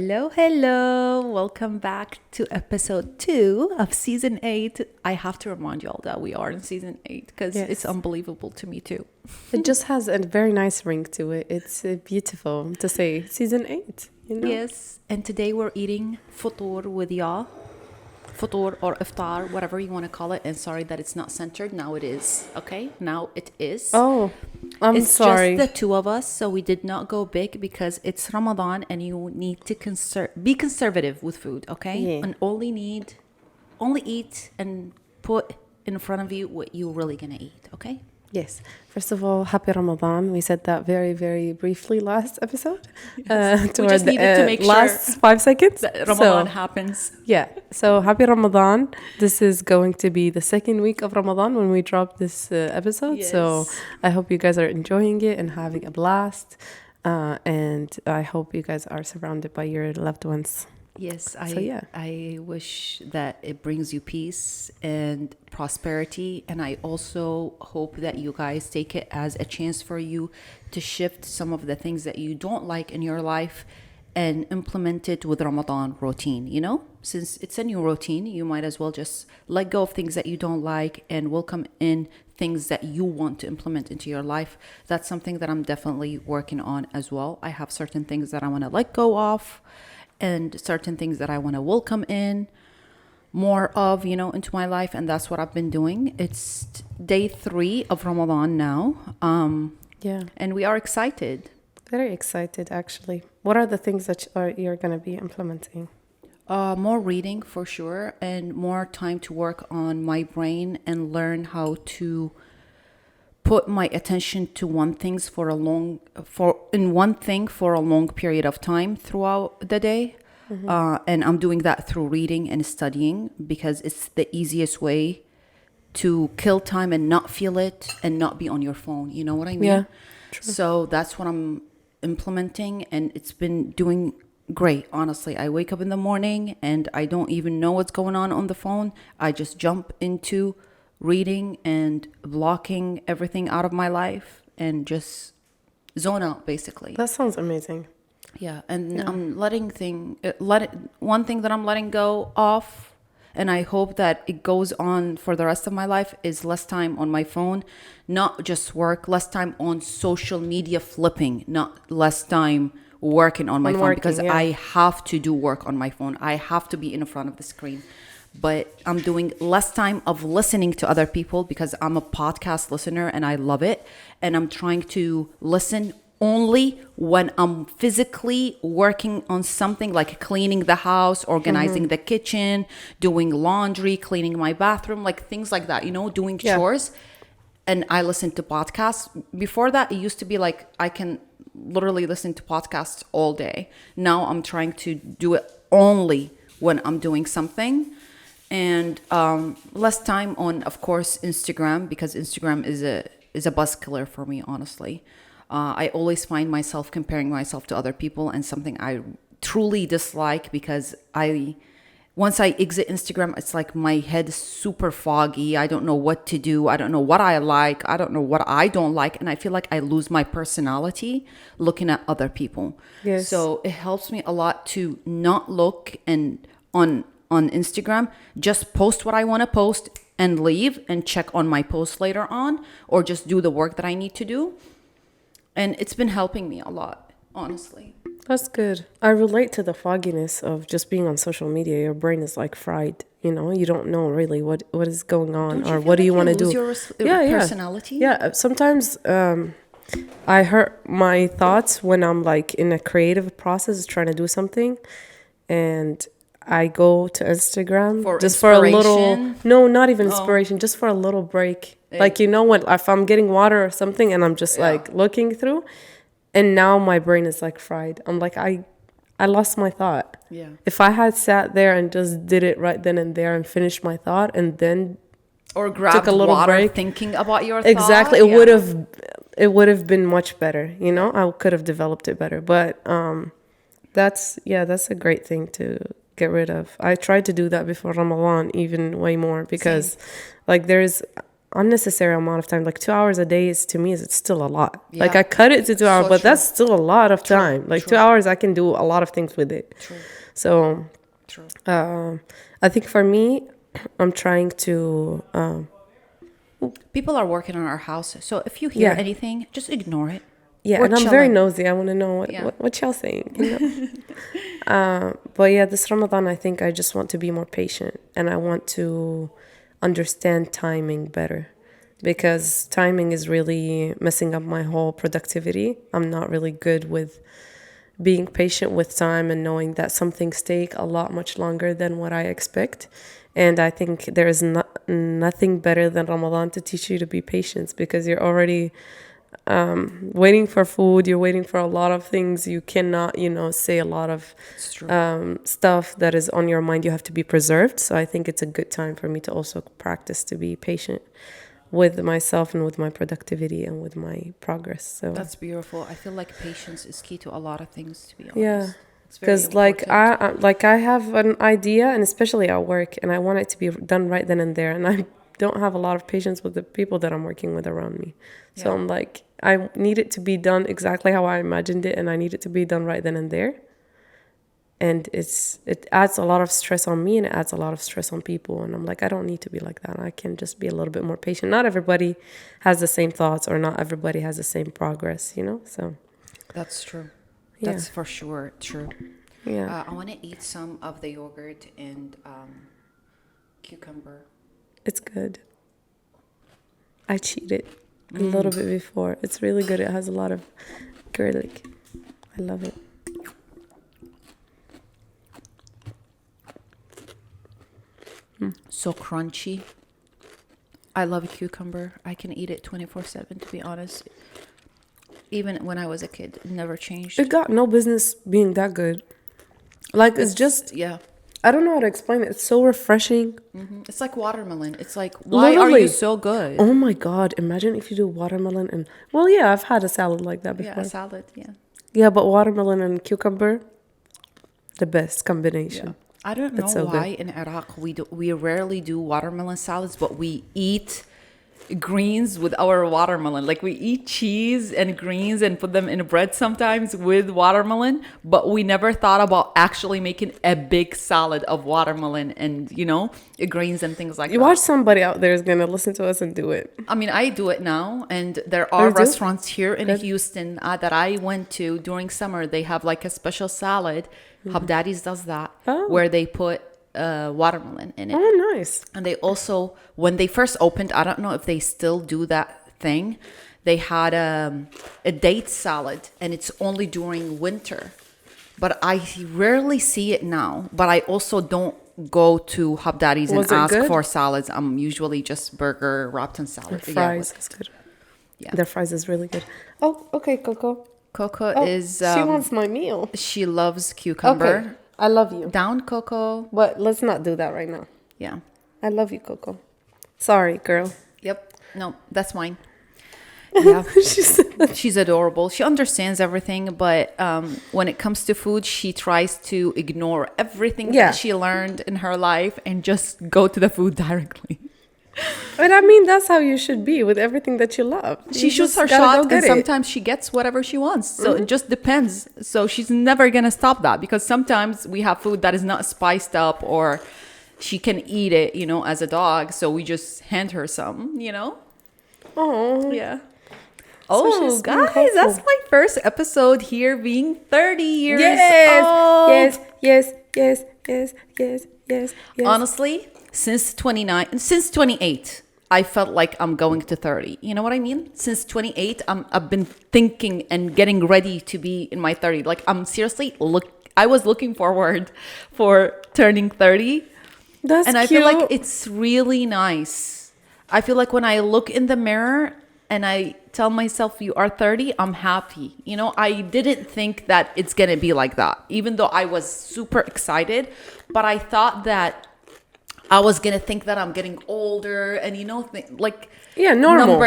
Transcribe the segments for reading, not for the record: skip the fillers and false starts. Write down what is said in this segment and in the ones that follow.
Hello, hello. Welcome back to episode 2 of season 8. I have to remind you all that we are in season 8 because it's unbelievable to me too. It just has a very nice ring to it. It's beautiful to say season 8, you know? Yes, and today we're eating futur with y'all. Futur or iftar, whatever you want to call it. And sorry that it's not centered. Now it is. Okay, now it is. Oh, I'm sorry. It's just the two of us, so we did not go big because it's Ramadan and you need to be conservative with food, okay? Yeah. And only eat and put in front of you what you're really gonna eat, okay? Yes. First of all, happy Ramadan. We said that very, very briefly last episode. We just needed to make last 5 seconds. that Ramadan happens. Yeah. So happy Ramadan. This is going to be the second week of Ramadan when we drop this episode. Yes. So I hope you guys are enjoying it and having a blast. And I hope you guys are surrounded by your loved ones. Yes, yeah. I wish that it brings you peace and prosperity. And I also hope that you guys take it as a chance for you to shift some of the things that you don't like in your life and implement it with Ramadan routine, you know? Since it's a new routine, you might as well just let go of things that you don't like and welcome in things that you want to implement into your life. That's something that I'm definitely working on as well. I have certain things that I want to let go of and certain things that I want to welcome in more of, you know, into my life. And that's what I've been doing. It's day 3 of Ramadan now. Yeah. And we are excited. Very excited, actually. What are the things that you're going to be implementing? More reading for sure, and more time to work on my brain and learn how to put my attention to one thing for a long period of time throughout the day. And I'm doing that through reading and studying because it's the easiest way to kill time and not feel it and not be on your phone. You know what I mean? Yeah, true. So that's what I'm implementing, and it's been doing great. Honestly, I wake up in the morning and I don't even know what's going on the phone. I just jump into reading and blocking everything out of my life and just zone out, basically. That sounds amazing. Yeah, and I'm one thing that I'm letting go of, and I hope that it goes on for the rest of my life, is less time on my phone, not just work, less time on social media flipping, not less time working on my phone, because I have to do work on my phone. I have to be in front of the screen. But I'm doing less time of listening to other people because I'm a podcast listener and I love it. And I'm trying to listen only when I'm physically working on something like cleaning the house, organizing the kitchen, doing laundry, cleaning my bathroom, like things like that, you know, doing chores. And I listen to podcasts. Before that, it used to be like I can literally listen to podcasts all day. Now I'm trying to do it only when I'm doing something. And less time on, of course, Instagram, because Instagram is a buzz killer for me, honestly. I always find myself comparing myself to other people, and something I truly dislike, because once I exit Instagram, it's like my head is super foggy. I don't know what to do. I don't know what I like. I don't know what I don't like. And I feel like I lose my personality looking at other people. Yes. So it helps me a lot to not look on Instagram, just post what I want to post and leave and check on my post later on, or just do the work that I need to do. And it's been helping me a lot, honestly. That's good. I relate to the fogginess of just being on social media. Your brain is like fried, you know? You don't know really what is going on, or what do you want to do. Lose your personality? Yeah, sometimes I hurt my thoughts when I'm like in a creative process trying to do something, and I go to Instagram for a little, no, not even inspiration, just for a little break. Like, you know what, if I'm getting water or something and I'm just like looking through, and now my brain is like fried. I'm like, I lost my thought. Yeah. If I had sat there and just did it right then and there and finished my thought and then or grabbed took a little water break, thinking about your thought. Exactly. It would have been much better, you know? I could have developed it better. But that's a great thing to get rid of. I tried to do that before Ramadan even way more, because like unnecessary amount of time. Like 2 hours a day is, to me, is it's still a lot. Yeah. Like I cut it to 2 hours, So but true. that's still a lot of time. Like 2 hours, I can do a lot of things with it. True. So True. I think for me, I'm trying to. People are working on our house, so if you hear Yeah. anything, just ignore it. Yeah, We're and I'm very chilling. nosy. I want to know Yeah. what y'all saying. You know? But yeah, this Ramadan, I think I just want to be more patient, and I want to understand timing better, because timing is really messing up my whole productivity. I'm not really good with being patient with time and knowing that some things take a lot much longer than what I expect. And I think there is nothing better than Ramadan to teach you to be patient, because you're already waiting for food, you're waiting for a lot of things. You cannot, say a lot of stuff that is on your mind. You have to be preserved. So I think it's a good time for me to also practice to be patient with myself and with my productivity and with my progress. So That's beautiful. I feel like patience is key to a lot of things, to be honest. yeah, It's very because like important. I have an idea, and especially at work, and I want it to be done right then and there, and I don't have a lot of patience with the people that I'm working with around me. So Yeah. I'm like, I need it to be done exactly how I imagined it, and I need it to be done right then and there. And it adds a lot of stress on me, and it adds a lot of stress on people. And I'm like, I don't need to be like that. I can just be a little bit more patient. Not everybody has the same thoughts, or not everybody has the same progress, So That's true. yeah. That's for sure true. Yeah, I want to eat some of the yogurt and cucumber. it's good. I cheated a little bit before. It's really good. It has a lot of garlic. I love it. So crunchy. I love cucumber. I can eat it 24/7, to be honest. Even when I was a kid, it never changed. It got no business being that good. Like, it's just, Yeah. I don't know how to explain it. It's so refreshing. It's like watermelon. It's like, why are Literally. you so good? Oh my God. Imagine if you do watermelon and, well, yeah, I've had a salad like that Yeah, before. a salad. Yeah. Yeah, but watermelon and cucumber, the best combination. Yeah. I don't know It's so why good. in Iraq we rarely do watermelon salads, but we eat greens with our watermelon. Like we eat cheese and greens and put them in bread sometimes with watermelon, but we never thought about actually making a big salad of watermelon and, greens and things like You that. watch somebody out there is going to listen to us and do it. I mean, I do it now, and there Oh, are you do? restaurants here in Good. Houston that I went to during summer. They have like a special salad. Habdaddy's does that, Oh. where they put watermelon in it. Oh, nice. And they also, when they first opened, I don't know if they still do that thing. They had a date salad, and it's only during winter. But I rarely see it now. But I also don't go to Habdaddy's and Was it ask good? for salads. I'm usually just burger wrapped in salad. Their fries is good. Yeah. Their fries is really good. Oh, okay, Coco. Coco Oh, is she wants my meal. she loves cucumber. Okay, I love you. Down, Coco. But let's not do that right now. Yeah. I love you, Coco. Sorry, girl. Yep. No, that's mine. Yeah. She said, She's adorable. She understands everything, but when it comes to food, she tries to ignore everything Yeah. that she learned in her life and just go to the food directly. and I mean, that's how you should be with everything that you love. She You shoots just her gotta go shot, get and it. sometimes she gets whatever she wants. So it just depends. So she's never gonna stop that, because sometimes we have food that is not spiced up, or she can eat it, as a dog. So we just hand her some, Oh, Yeah. So Oh, she's being guys, that's hopeful. my first episode here, being 30 years yes, old. yes, yes, yes, yes, yes, yes, yes. Honestly, since 28, I felt like I'm going to 30. You know what I mean? Since 28, I've been thinking and getting ready to be in my 30. Like, I'm seriously I was looking forward for turning 30. That's And I cute. feel like it's really nice. I feel like when I look in the mirror and I tell myself you are 30, I'm happy. I didn't think that it's going to be like that, even though I was super excited. But I thought that I was going to think that I'm getting older and, Yeah, normal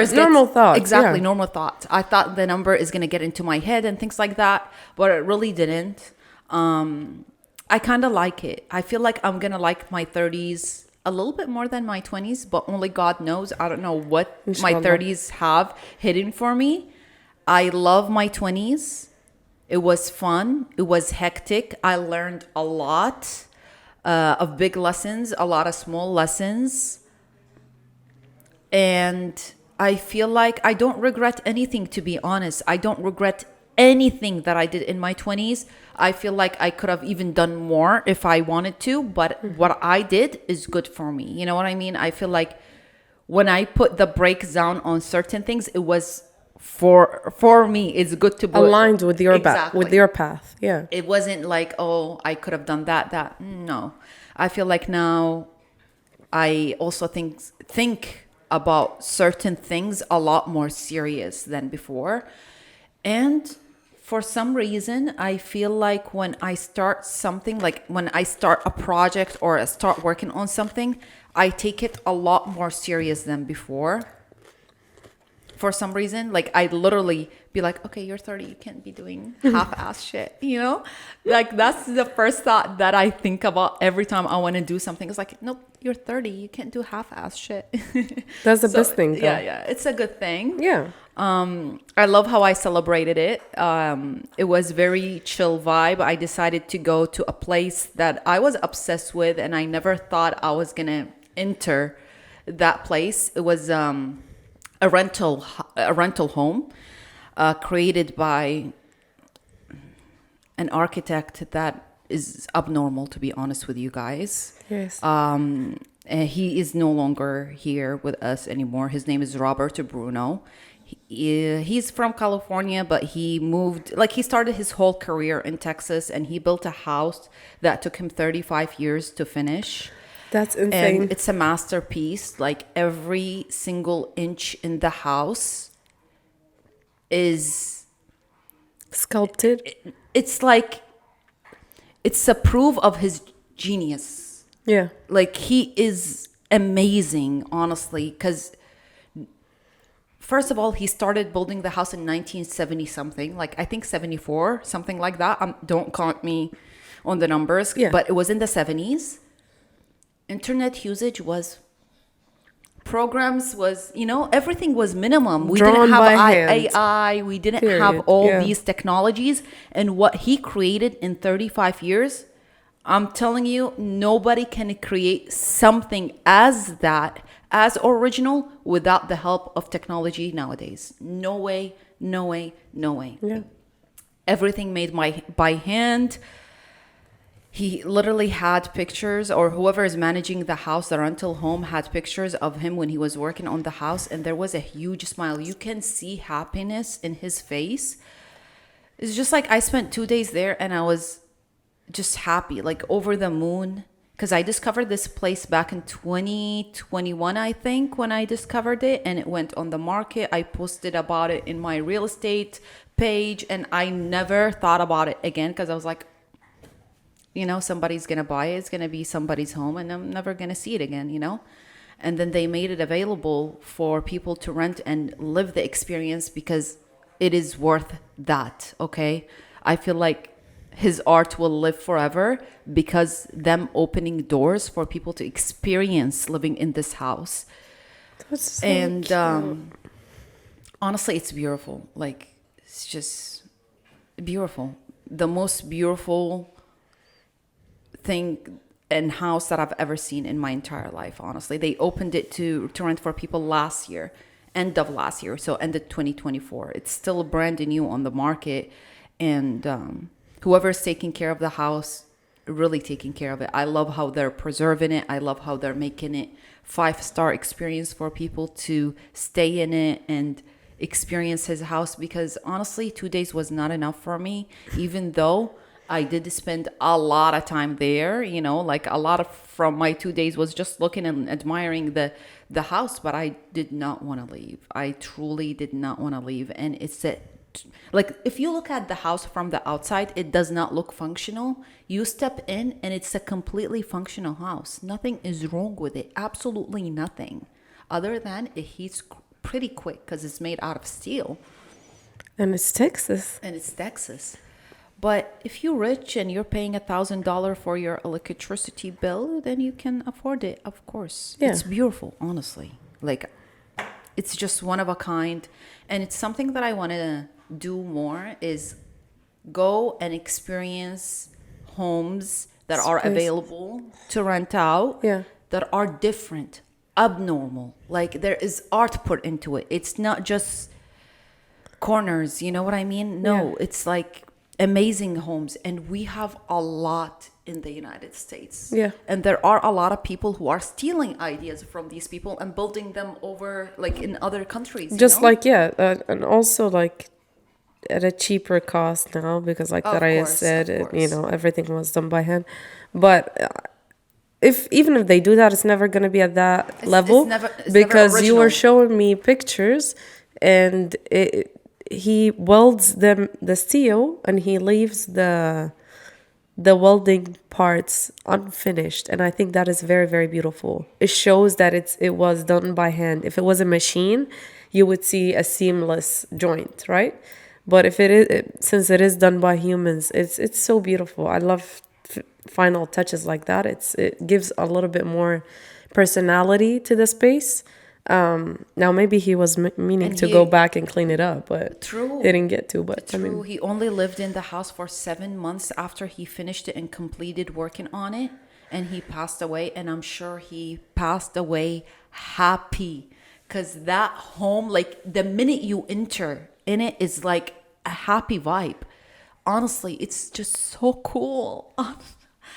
thoughts, Exactly, yeah. normal thoughts. I thought the number is going to get into my head and things like that, but it really didn't. I kind of like it. I feel like I'm going to like my 30s a little bit more than my 20s, but only God knows. I don't know what my Inshallah. 30s have hidden for me. I love my 20s. It was fun. It was hectic. I learned a lot of big lessons, a lot of small lessons. And I feel like I don't regret anything, to be honest. I don't regret anything that I did in my 20s. I feel like I could have even done more if I wanted to, but what I did is good for me. You know what I mean? I feel like when I put the brakes down on certain things, it was for me. It's good to Aligned with your Exactly. with your path. Yeah. It wasn't like, oh, I could have done that. No. I feel like now I also think about certain things a lot more serious than before. And for some reason, I feel like when I start something, like when I start a project or I start working on something, I take it a lot more serious than before. For some reason, like I literally be like, okay, you're 30, you can't be doing half-ass shit, you know? Like that's the first thought that I think about every time I want to do something. It's like, nope, you're 30, you can't do half-ass shit. That's the best thing, though. Yeah, it's a good thing. Yeah. I love how I celebrated it. It was very chill vibe. I decided to go to a place that I was obsessed with, and I never thought I was gonna enter that place. It was a rental home created by an architect that is abnormal, to be honest with you guys. Yes. He is no longer here with us anymore. His name is Robert Bruno. He's from California, but he moved, like he started his whole career in Texas, and he built a house that took him 35 years to finish. That's insane. And it's a masterpiece. Like every single inch in the house is sculpted. It's like, it's a proof of his genius. Yeah. Like he is amazing, honestly, because first of all, he started building the house in 1970 something, like I think 74, something like that. Don't count me on the numbers, but it was in the 70s. Internet usage was, programs was, everything was minimum. We didn't have AI, we didn't have all these technologies. And what he created in 35 years, I'm telling you, nobody can create something as original without the help of technology nowadays. No way. Yeah. Everything made by hand. He literally had pictures, or whoever is managing the house, the rental home, had pictures of him when he was working on the house, and there was a huge smile. You can see happiness in his face. It's just like I spent 2 days there, and I was just happy, like over the moon, because I discovered this place back in 2021, I think, when I discovered it, and it went on the market. I posted about it in my real estate page, and I never thought about it again, because I was like, somebody's gonna buy it, it's gonna be somebody's home, and I'm never gonna see it again, and then they made it available for people to rent and live the experience, because it is worth that. Okay, I feel like his art will live forever because them opening doors for people to experience living in this house. That's so and cute. Honestly, it's beautiful. Like, it's just beautiful. The most beautiful thing and house that I've ever seen in my entire life. Honestly, they opened it to rent for people last year, end of last year, so end of 2024. It's still brand new on the market, and whoever's taking care of the house, really taking care of it. I love how they're preserving it. I love how they're making it 5-star experience for people to stay in it and experience his house, because honestly, 2 days was not enough for me, even though I did spend a lot of time there, like a lot of from my 2 days was just looking and admiring the house, but I did not want to leave. I truly did not want to leave. And it's like, if you look at the house from the outside, it does not look functional. You step in and it's a completely functional house. Nothing is wrong with it. Absolutely nothing. Other than it heats pretty quick because it's made out of steel. And it's Texas. But if you're rich and you're paying $1,000 for your electricity bill, then you can afford it, of course. Yeah. It's beautiful, honestly. Like, it's just one of a kind. And it's something that I want to do more is go and experience homes that are available to rent out, that are different, abnormal. Like, there is art put into it. It's not just corners, you know what I mean? No, it's like amazing homes, and we have a lot in the United States. And there are a lot of people who are stealing ideas from these people and building them over like in other countries. Just like and also like at a cheaper cost now, because like Thuraya said, you know, everything was done by hand. But even if they do that, it's never going to be at that level. It's because you were showing me pictures, and he welds the steel and he leaves the welding parts unfinished, and I think that is very, very beautiful. It shows that it was done by hand. If it was a machine, you would see a seamless joint, right? But if since it is done by humans, it's so beautiful. I love final touches like that. It gives a little bit more personality to the space. Now maybe he was meaning to go back and clean it up, but he didn't get to. But I mean, he only lived in the house for 7 months after he finished it and completed working on it, and he passed away. And I'm sure he passed away happy, because that home, like the minute you enter in it, is like a happy vibe. Honestly, it's just so cool.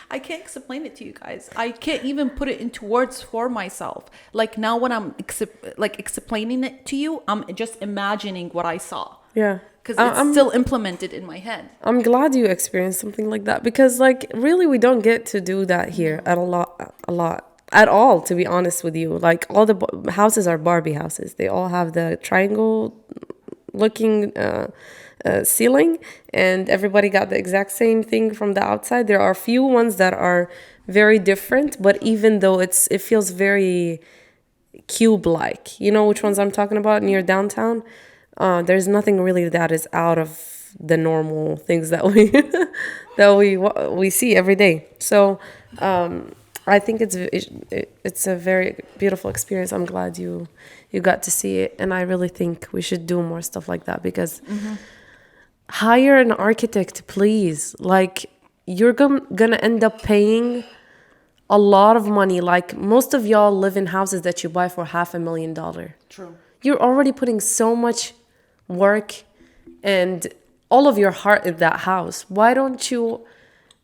I can't explain it to you guys. I can't even put it into words for myself. Like now when I'm explaining it to you, I'm just imagining what I saw. Yeah. Because it's still implemented in my head. I'm glad you experienced something like that, because like really we don't get to do that here a lot at all, to be honest with you. Like all the houses are Barbie houses. They all have the triangle looking ceiling, and everybody got the exact same thing from the outside. There are a few ones that are very different, but even though it feels very cube-like, you know which ones I'm talking about, near downtown. There's nothing really that is out of the normal things that we see every day. So I think it's a very beautiful experience. I'm glad you got to see it, and I really think we should do more stuff like that, because hire an architect, please. Like, you're gonna end up paying a lot of money. Like, most of y'all live in houses that you buy for $500,000. True. You're already putting so much work and all of your heart in that house. Why don't you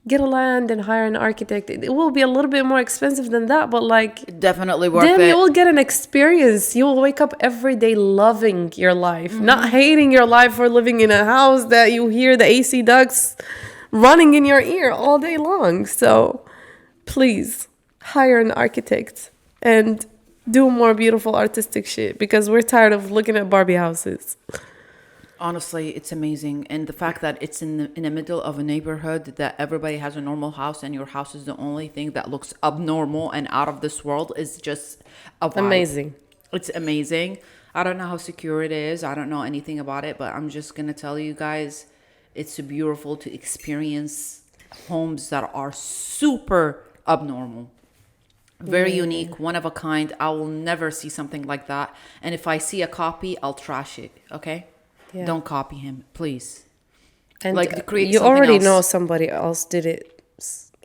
get a land and hire an architect? It will be a little bit more expensive than that, but like definitely worth it. Then you will get an experience. You will wake up every day loving your life, not hating your life for living in a house that you hear the AC ducts running in your ear all day long. So please hire an architect and do more beautiful artistic shit, because we're tired of looking at Barbie houses. Honestly, it's amazing. And the fact that it's in the middle of a neighborhood that everybody has a normal house and your house is the only thing that looks abnormal and out of this world is just a vibe. Amazing. It's amazing. I don't know how secure it is. I don't know anything about it, but I'm just going to tell you guys, it's beautiful to experience homes that are super abnormal. Very unique, one of a kind. I will never see something like that. And if I see a copy, I'll trash it, okay? Yeah. Don't copy him, please. And like, you already know somebody else did it.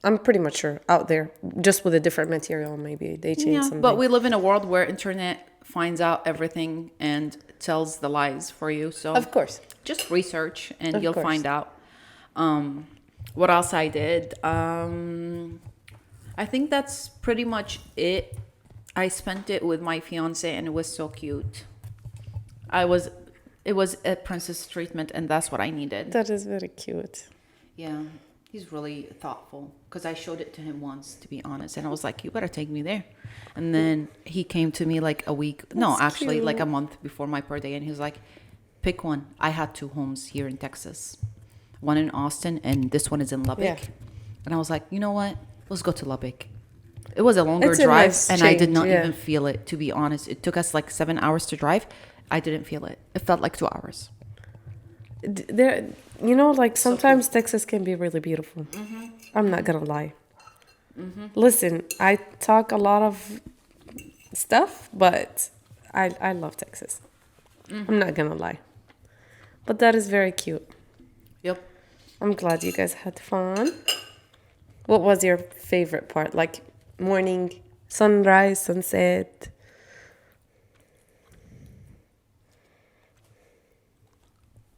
I'm pretty much sure out there, just with a different material. Maybe they changed something. But we live in a world where internet finds out everything and tells the lies for you. So of course, just research and you'll find out. What else I did? I think that's pretty much it. I spent it with my fiance and it was so cute. It was a princess treatment, and that's what I needed. That is very cute. Yeah, he's really thoughtful, because I showed it to him once, to be honest, and I was like, you better take me there. And then he came to me like like a month before my birthday, and he was like, pick one. I had 2 homes here in Texas, one in Austin and this one is in Lubbock. Yeah. And I was like, you know what? Let's go to Lubbock. It was a longer drive, and I did not even feel it, to be honest. It took us like 7 hours to drive. I didn't feel it. It felt like 2 hours. there, like sometimes Texas can be really beautiful. I'm not gonna lie. Listen, I talk a lot of stuff, but I love Texas. I'm not gonna lie. But that is very cute. Yep. I'm glad you guys had fun. What was your favorite part? Like morning, sunrise, sunset?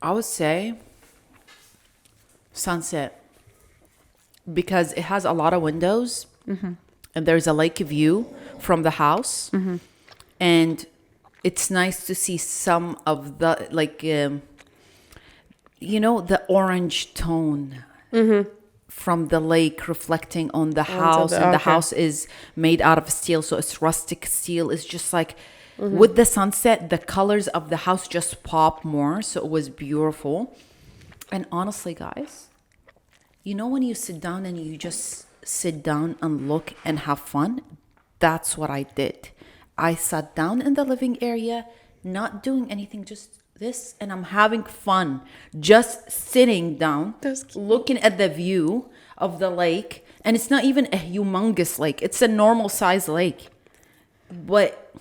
I would say sunset because it has a lot of windows and there's a lake view from the house. And it's nice to see some of the, like, the orange tone from the lake reflecting on the house. And the house is made out of steel, so it's rustic steel. It's just like, with the sunset, the colors of the house just pop more. So it was beautiful. And honestly, guys, when you sit down and you just sit down and look and have fun, that's what I did. I sat down in the living area, not doing anything, just this, and I'm having fun. Just sitting down, looking at the view of the lake. And it's not even a humongous lake. It's a normal size lake. But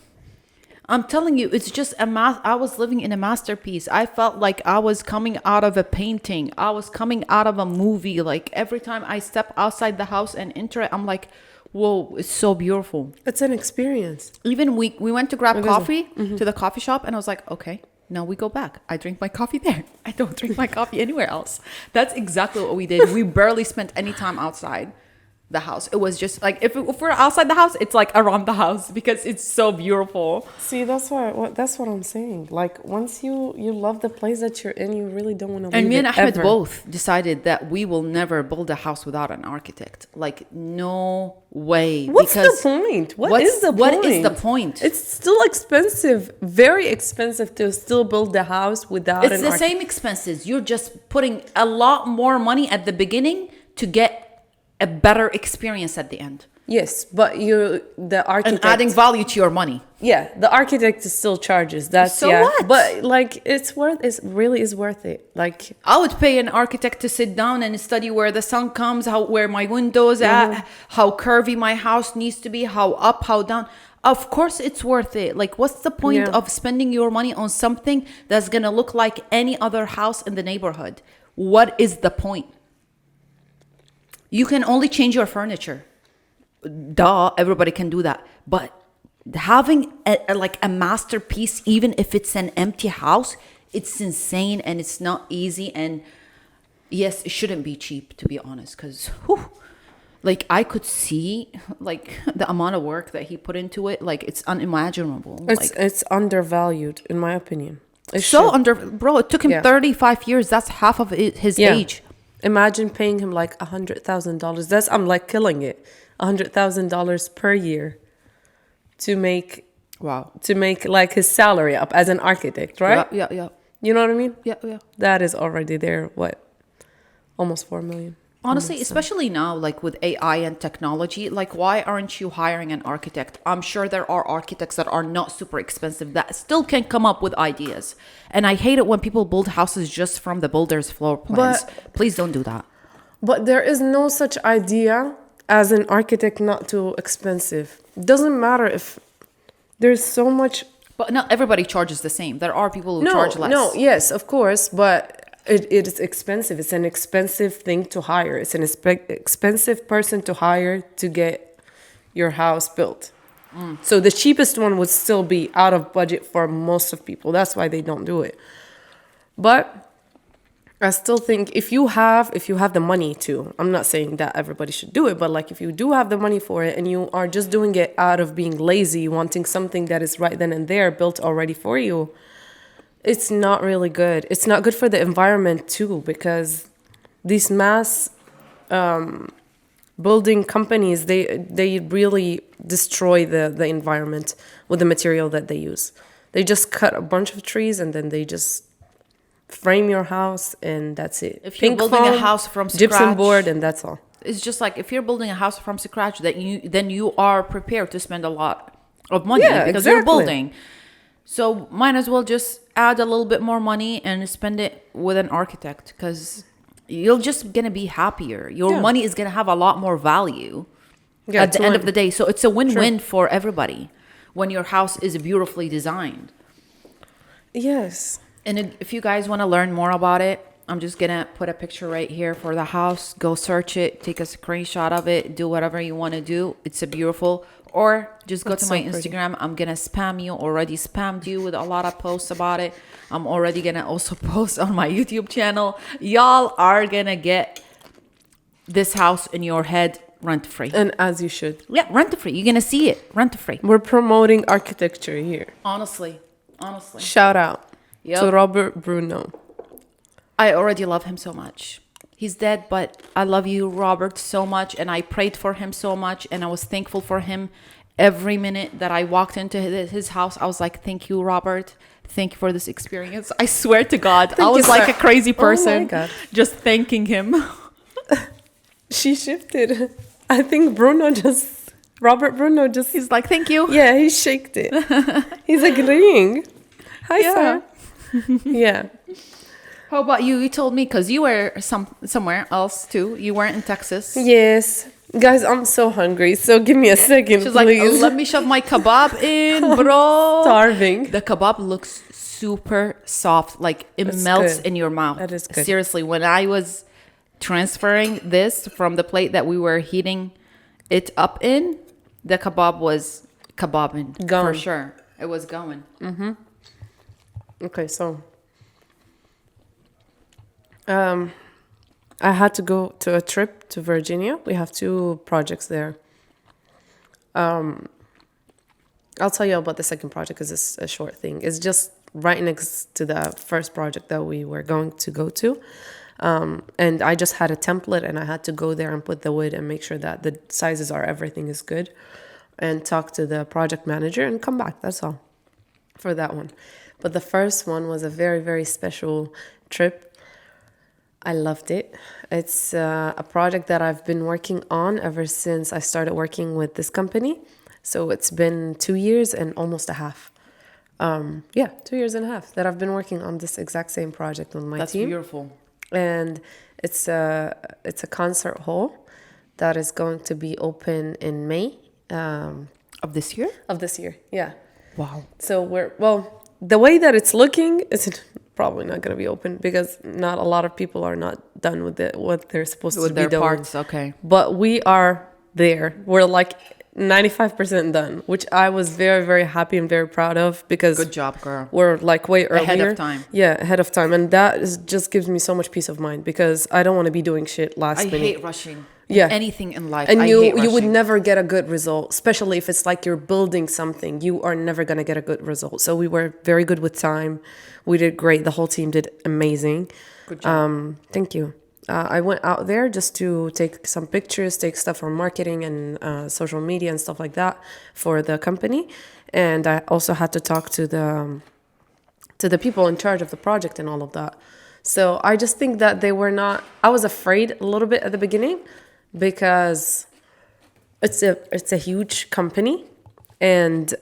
I'm telling you, it's just I was living in a masterpiece. I felt like I was coming out of a painting. I was coming out of a movie. Like every time I step outside the house and enter it, I'm like, whoa, it's so beautiful. It's an experience. Even we went to grab coffee to the coffee shop, and I was like, okay, now we go back. I drink my coffee there. I don't drink my coffee anywhere else. That's exactly what we did. We barely spent any time outside the house. It was just like, if we're outside the house, it's like around the house because it's so beautiful. See, that's what I'm saying. Like once you love the place that you're in, you really don't want to leave it. And me and Ahmed ever. both decided that we will never build a house without an architect. Like no way. What's the point? What is the point? It's still expensive, very expensive to still build the house without an architect. It's the same expenses. You're just putting a lot more money at the beginning to get a better experience at the end. Yes, but the architect and adding value to your money. Yeah, the architect still charges. That's so what? But like it really is worth it. Like I would pay an architect to sit down and study where the sun comes, where my windows at, how curvy my house needs to be, how up, how down. Of course it's worth it. Like what's the point of spending your money on something that's gonna look like any other house in the neighborhood? What is the point? You can only change your furniture. Duh, everybody can do that. But having a masterpiece, even if it's an empty house, it's insane and it's not easy. And yes, it shouldn't be cheap, to be honest, because like I could see like the amount of work that he put into it. Like it's unimaginable. It's undervalued, in my opinion. Bro, it took him 35 years. That's half of his age. Imagine paying him like $100,000. I'm like killing it. $100,000 per year to make like his salary up as an architect, right? Yeah. You know what I mean? Yeah. That is already there. What? Almost 4 million. Honestly, especially now, like with AI and technology, like why aren't you hiring an architect? I'm sure there are architects that are not super expensive that still can come up with ideas. And I hate it when people build houses just from the builder's floor plans. Please don't do that. But there is no such idea as an architect not too expensive. Doesn't matter if there's so much. But not everybody charges the same. There are people who charge less. No, yes, of course, but it is expensive. It's an expensive thing to hire. It's an expensive person to hire to get your house built. So the cheapest one would still be out of budget for most of people. That's why they don't do it. But I still think if you have the money to, I'm not saying that everybody should do it, but like if you do have the money for it and you are just doing it out of being lazy, wanting something that is right then and there built already for you, it's not really good. It's not good for the environment too, because these mass building companies, they really destroy the environment with the material that they use. They just cut a bunch of trees and then they just frame your house and that's it. If you're building a house from scratch, gypsum board, and that's all. It's just like if you're building a house from scratch, then you are prepared to spend a lot of money because you're building. So might as well just add a little bit more money and spend it with an architect, because you're just gonna be happier. Your money is gonna have a lot more value at the end of the day. So it's a win-win for everybody when your house is beautifully designed. Yes. And if you guys want to learn more about it, I'm just gonna put a picture right here for the house. Go search it, take a screenshot of it, do whatever you want to do. It's a beautiful. Or just go to my Instagram. I'm gonna spam you. Already spammed you with a lot of posts about it. I'm already gonna also post on my YouTube channel. Y'all are gonna get this house in your head rent free. And as you should. Yeah, rent free. You're gonna see it rent free. We're promoting architecture here. Honestly. Shout out to Robert Bruno. I already love him so much. He's dead, but I love you, Robert, so much. And I prayed for him so much. And I was thankful for him every minute that I walked into his house. I was like, thank you, Robert. Thank you for this experience. I swear to God, I was like a crazy person. Oh my God. Just thanking him. She shifted. I think Robert Bruno just... He's like, thank you. Yeah, he shaked it. He's agreeing. Hi, sir. Yeah. How about you? You told me, because you were somewhere else too. You weren't in Texas. Yes. Guys, I'm so hungry. So give me a second, She's please. like, let me shove my kebab in, bro. Starving. The kebab looks super soft. Like it melts in your mouth. That is good. Seriously, when I was transferring this from the plate that we were heating it up in, the kebab was kebabbing. Gone. For sure. It was going. Mm-hmm. Okay, so... I had to go to a trip to Virginia. We have 2 projects there. I'll tell you about the second project because it's a short thing. It's just right next to the first project that we were going to go to. And I just had a template and I had to go there and put the wood and make sure that the sizes are, everything is good. And talk to the project manager and come back. That's all for that one. But the first one was a very, very special trip. I loved it. It's a project that I've been working on ever since I started working with this company. So it's been 2 years and almost a half. 2 years and a half that I've been working on this exact same project with my team. That's beautiful. And it's a concert hall that is going to be open in May. Of this year? Of this year, yeah. Wow. So the way that it's looking is probably not going to be open because not a lot of people are not done with what they're supposed to be doing. With their parts, okay. But we are there. We're like 95% done, which I was very, very happy and very proud of because... Good job, girl. We're like way earlier. Ahead of time. Yeah, ahead of time. And that just gives me so much peace of mind because I don't want to be doing shit last minute. I hate rushing. Yeah. Anything in life. And I you hate rushing. would never get a good result, especially if it's like you're building something. You are never going to get a good result. So we were very good with time. We did great. The whole team did amazing. Good job. Thank you. I went out there just to take some pictures, take stuff from marketing and social media and stuff like that for the company. And I also had to talk to the people in charge of the project and all of that. So I just think that they were not... I was afraid a little bit at the beginning because it's a huge company. And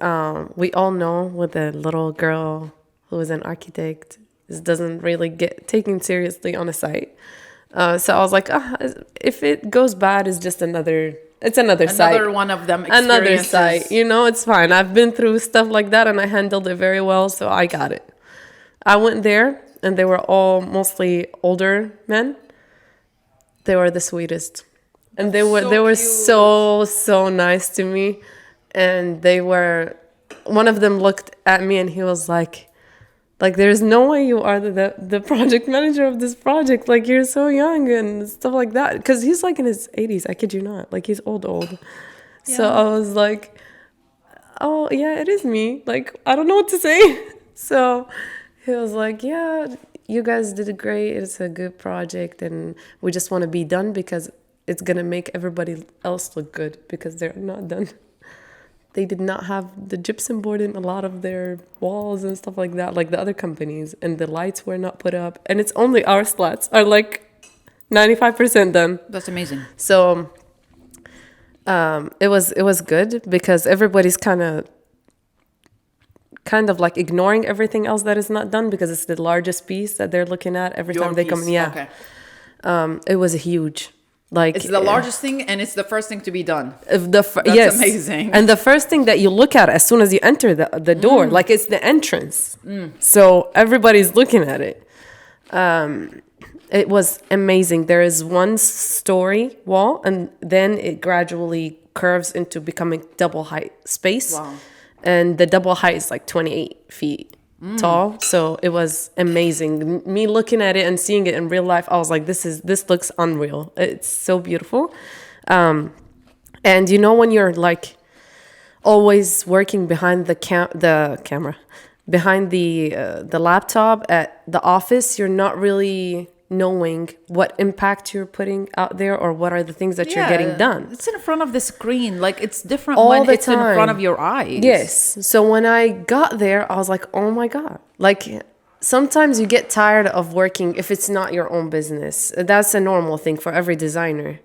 we all know with a little girl who is an architect, this doesn't really get taken seriously on a site. So I was like, if it goes bad, it's just another site. Another one of them experiences. Another site. It's fine. I've been through stuff like that and I handled it very well, so I got it. I went there and they were all mostly older men. They were the sweetest. And they were so nice to me. And one of them looked at me and he was like, there's no way you are the project manager of this project. Like, you're so young and stuff like that. Because he's like in his 80s. I kid you not. Like, he's old. Yeah. So I was like, oh, yeah, it is me. Like, I don't know what to say. So he was like, yeah, you guys did great. It's a good project. And we just want to be done because it's going to make everybody else look good because they're not done. They did not have the gypsum board in a lot of their walls and stuff like that, like the other companies. And the lights were not put up. And it's only our slats are like 95% done. That's amazing. So it was good because everybody's kind of kind of like ignoring everything else that is not done because it's the largest piece that they're looking at every time they come in. Yeah. Okay. It was huge. Like it's the largest thing, and it's the first thing to be done. That's yes. Amazing. And the first thing that you look at as soon as you enter the door, like it's the entrance. So everybody's looking at it. It was amazing. There is one story wall, and then it gradually curves into becoming double height space. Wow. And the double height is like 28 feet tall. So it was amazing. Me looking at it and seeing it in real life, I was like, this looks unreal. It's so beautiful. And you know, when you're like always working behind the camera, behind the laptop at the office, you're not really knowing what impact you're putting out there or what are the things that you're getting done. It's in front of the screen. Like it's different when it's in front of your eyes. Yes. So when I got there, I was like, oh my God. Like sometimes you get tired of working if it's not your own business. That's a normal thing for every designer.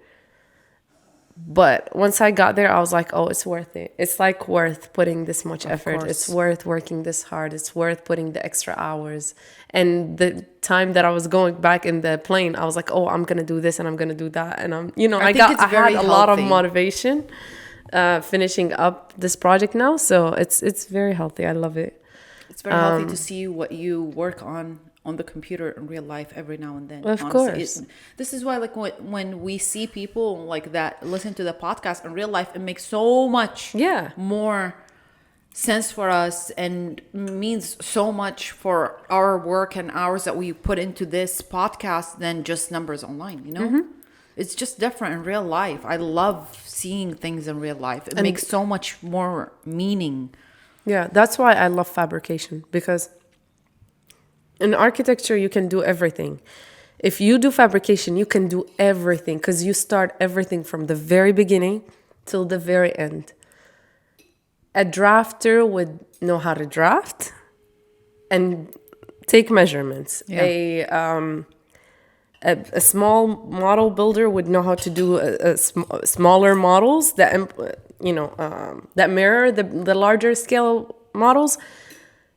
But once I got there, I was like, oh, it's worth it. It's like worth putting this much effort. It's worth working this hard. It's worth putting the extra hours. And the time that I was going back in the plane, I was like, oh, I'm going to do this and I'm going to do that. And I had a lot of motivation finishing up this project now. So it's very healthy. I love it. It's very healthy to see what you work on the computer in real life every now and then. Of course. This is why, like, when we see people like that listen to the podcast in real life, it makes so much more sense for us and means so much for our work and hours that we put into this podcast than just numbers online, you know? It's just different in real life. I love seeing things in real life. It makes so much more meaning. Yeah, that's why I love fabrication, because in architecture, you can do everything. If you do fabrication, you can do everything because you start everything from the very beginning till the very end. A drafter would know how to draft and take measurements. Yeah. A small model builder would know how to do smaller models that that mirror the larger scale models.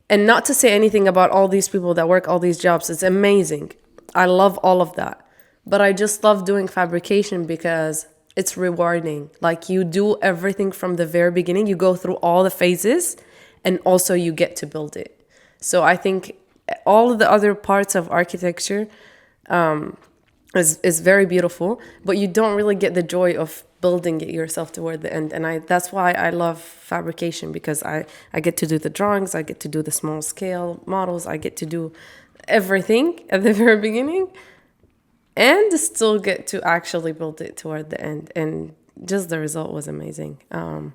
And not to say anything about all these people that work all these jobs. It's amazing. I love all of that. But I just love doing fabrication because it's rewarding. Like you do everything from the very beginning. You go through all the phases and also you get to build it. So I think all of the other parts of architecture is very beautiful, but you don't really get the joy of building it yourself toward the end. And that's why I love fabrication, because I get to do the drawings, I get to do the small scale models, I get to do everything at the very beginning and still get to actually build it toward the end. And just the result was amazing. I'm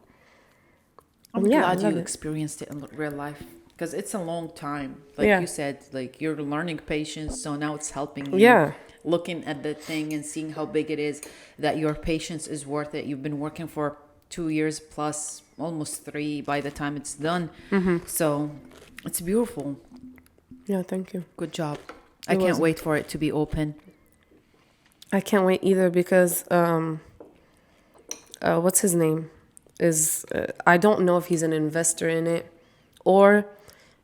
glad you experienced it in real life, because it's a long time. Like you said, like you're learning patience, so now it's helping you. Looking at the thing and seeing how big it is, that your patience is worth it. You've been working for 2 years plus, almost 3 by the time it's done. So it's beautiful. Yeah, thank you. Good job. I can't wait for it to be open. I can't wait either, because what's his name? I don't know if he's an investor in it or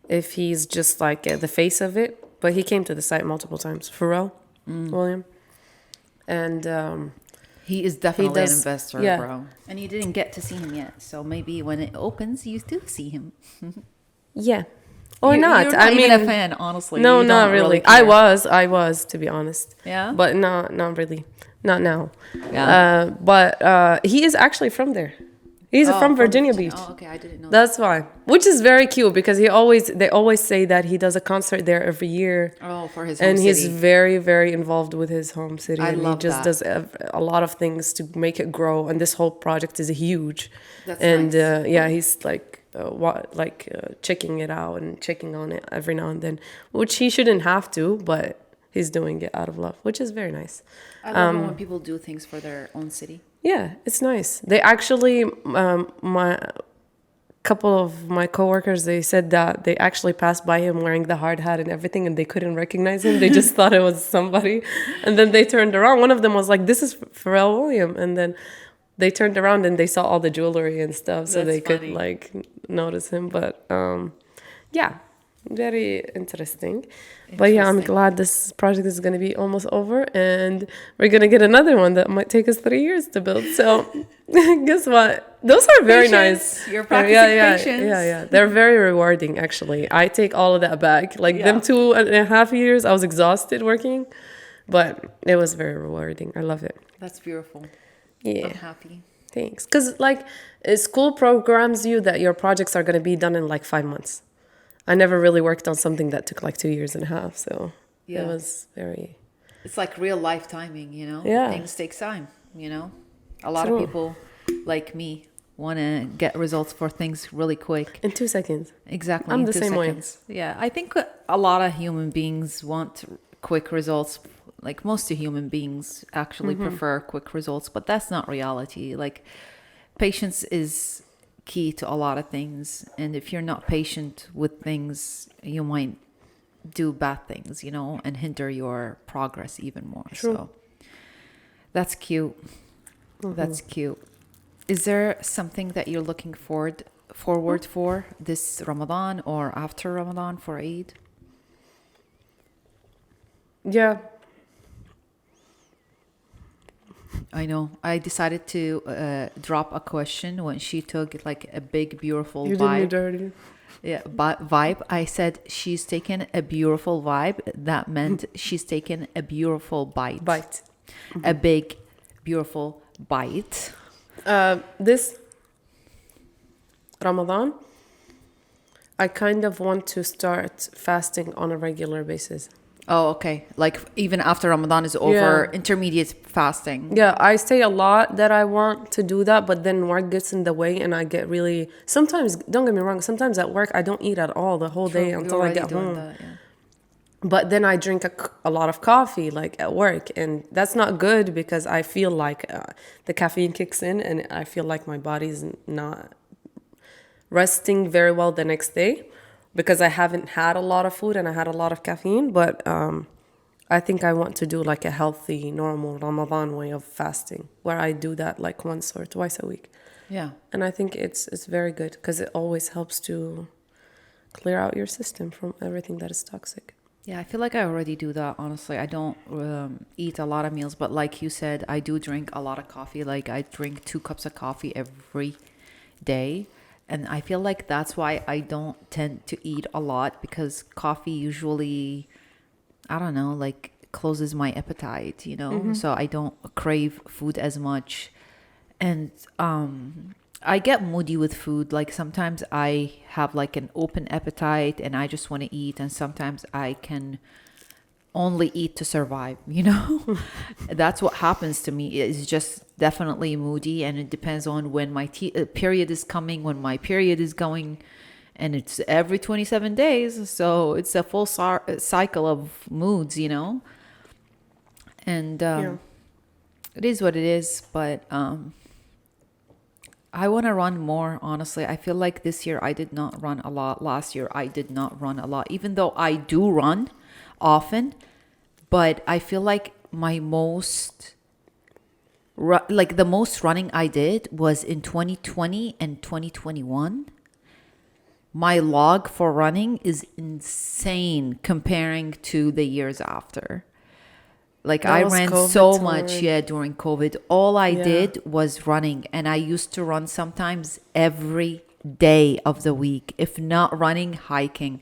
if he's just like the face of it, but he came to the site multiple times. Pharrell William. And he is definitely an investor, bro. And you didn't get to see him yet, so maybe when it opens, you do see him. Yeah. Or not. You're not even a fan, honestly. No, not really. I was, to be honest. Yeah? But not really. Not now. Yeah. But he is actually from there. He's from Virginia Beach. Oh, okay. I didn't know That's why. Which is very cute, because they always say that he does a concert there every year. Oh, for his home city. And he's city. very, very involved with his home city. I love he just does a lot of things to make it grow. And this whole project is huge. That's nice. He's like checking it out and checking on it every now and then, which he shouldn't have to, but he's doing it out of love, which is very nice. I love when people do things for their own city. Yeah, it's nice. They actually, my couple of my coworkers, they said that they actually passed by him wearing the hard hat and everything, and they couldn't recognize him. They just thought it was somebody, and then they turned around. One of them was like, "This is Pharrell William," and then they turned around and they saw all the jewelry and stuff, so they could like notice him. But Yeah, very interesting. But yeah, I'm glad this project is going to be almost over, and we're going to get another one that might take us 3 years to build. So guess what? Those are very nice. You're practicing patience. Yeah. They're very rewarding, actually. I take all of that back. Like them 2.5 years, I was exhausted working, but it was very rewarding. I love it. That's beautiful. Yeah. I'm happy. Thanks. Because like school programs you that your projects are going to be done in like 5 months. I never really worked on something that took like 2.5 years. So it was very... It's like real life timing, you know? Yeah. Things take time, you know? A lot of people like me want to get results for things really quick. In 2 seconds. Exactly. I'm the same way. Yeah. I think a lot of human beings want quick results. Like most of human beings actually prefer quick results, but that's not reality. Like patience is key to a lot of things, and if you're not patient with things, you might do bad things, you know, and hinder your progress even more. True. So that's cute. That's cute. Is there something that you're looking forward for this Ramadan or after Ramadan for Eid? Yeah. I know. I decided to drop a question when she took like a big, beautiful You vibe. did me dirty. Yeah, vibe. I said she's taken a beautiful vibe. That meant she's taken a beautiful bite. A big, beautiful bite. This Ramadan, I kind of want to start fasting on a regular basis. Oh, okay. Like even after Ramadan is over, intermediate fasting. Yeah, I say a lot that I want to do that, but then work gets in the way and I get really... Sometimes, don't get me wrong, sometimes at work I don't eat at all the whole day until I get home. That, yeah. But then I drink a lot of coffee like at work, and that's not good because I feel like the caffeine kicks in and I feel like my body's not resting very well the next day, because I haven't had a lot of food and I had a lot of caffeine. But I think I want to do like a healthy, normal Ramadan way of fasting where I do that like once or twice a week. Yeah. And I think it's very good because it always helps to clear out your system from everything that is toxic. Yeah, I feel like I already do that, honestly. I don't eat a lot of meals, but like you said, I do drink a lot of coffee. Like I drink 2 cups of coffee every day. And I feel like that's why I don't tend to eat a lot, because coffee usually, I don't know, like closes my appetite, you know? So I don't crave food as much. And I get moody with food. Like sometimes I have like an open appetite and I just want to eat. And sometimes I can only eat to survive, you know? That's what happens to me. It's just definitely moody, and it depends on when my period is coming, when my period is going, and it's every 27 days. So it's a full cycle of moods, you know? And it is what it is, but I want to run more, honestly. I feel like this year I did not run a lot. Last year I did not run a lot, even though I do run often. But I feel like my most, like the most running I did was in 2020 and 2021. My log for running is insane comparing to the years after. Like I ran so much, during COVID. All I did was running, and I used to run sometimes every day of the week, if not running, hiking.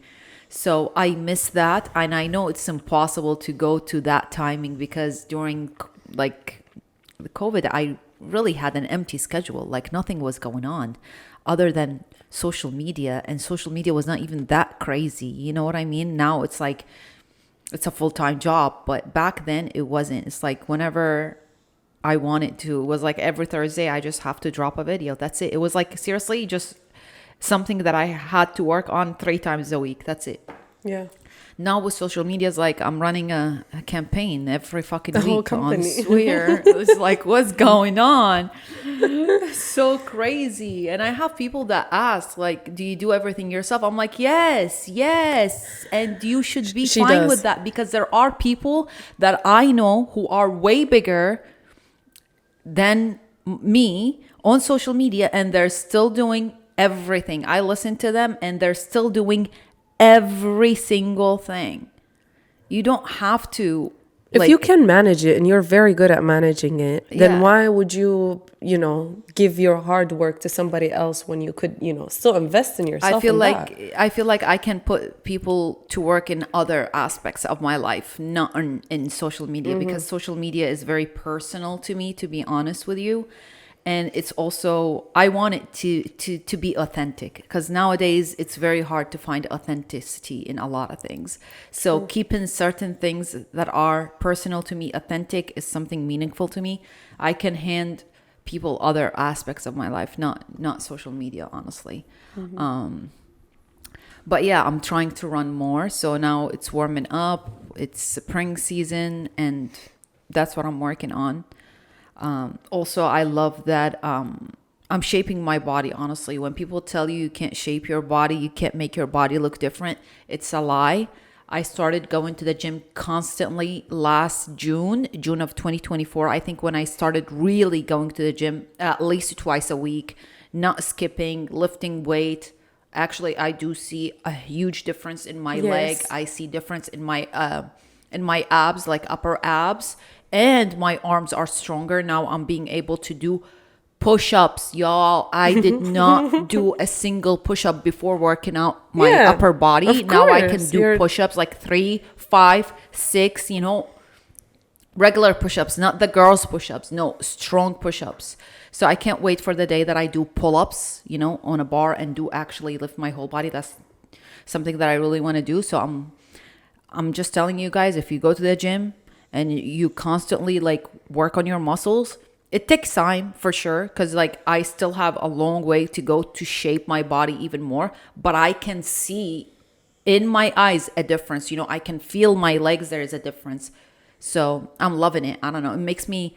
So I miss that, and I know it's impossible to go to that timing because during like the COVID, I really had an empty schedule. Like nothing was going on other than social media, and social media was not even that crazy. You know what I mean? Now it's like, it's a full-time job, but back then it wasn't. It's like whenever I wanted to, it was like every Thursday I just have to drop a video. That's it. It was like seriously just something that I had to work on 3 times a week. That's it. Yeah. Now with social media, it's like I'm running a campaign every fucking whole week on company. Swear. It's like, what's going on? So crazy. And I have people that ask, like, do you do everything yourself? I'm like, yes. And you should be fine with that, because there are people that I know who are way bigger than me on social media, and they're still doing everything. I listen to them and they're still doing every single thing. You don't have to. If you can manage it and you're very good at managing it, then why would you, give your hard work to somebody else when you could, still invest in yourself? I feel like I can put people to work in other aspects of my life, not in social media, because social media is very personal to me, to be honest with you. And it's also, I want it to be authentic, because nowadays it's very hard to find authenticity in a lot of things. So keeping certain things that are personal to me authentic is something meaningful to me. I can hand people other aspects of my life, not social media, honestly. But yeah, I'm trying to run more. So now it's warming up, it's spring season, and that's what I'm working on. Also, I love that I'm shaping my body, honestly. When people tell you can't shape your body, you can't make your body look different, it's a lie. I started going to the gym constantly last June of 2024. I think when I started really going to the gym at least twice a week, not skipping, lifting weight. Actually, I do see a huge difference in my leg. I see difference in my abs, like upper abs. And my arms are stronger. Now I'm being able to do push-ups, y'all. I did not do a single push-up before working out my upper body. Now I can do push-ups like 3, 5, 6, regular push-ups, not the girls push-ups. No, strong push-ups. So I can't wait for the day that I do pull-ups, on a bar and do actually lift my whole body. That's something that I really want to do. So I'm just telling you guys, if you go to the gym and you constantly work on your muscles, it takes time for sure, because I still have a long way to go to shape my body even more, but I can see in my eyes a difference. I can feel my legs, there is a difference. So I'm loving it. I don't know, it makes me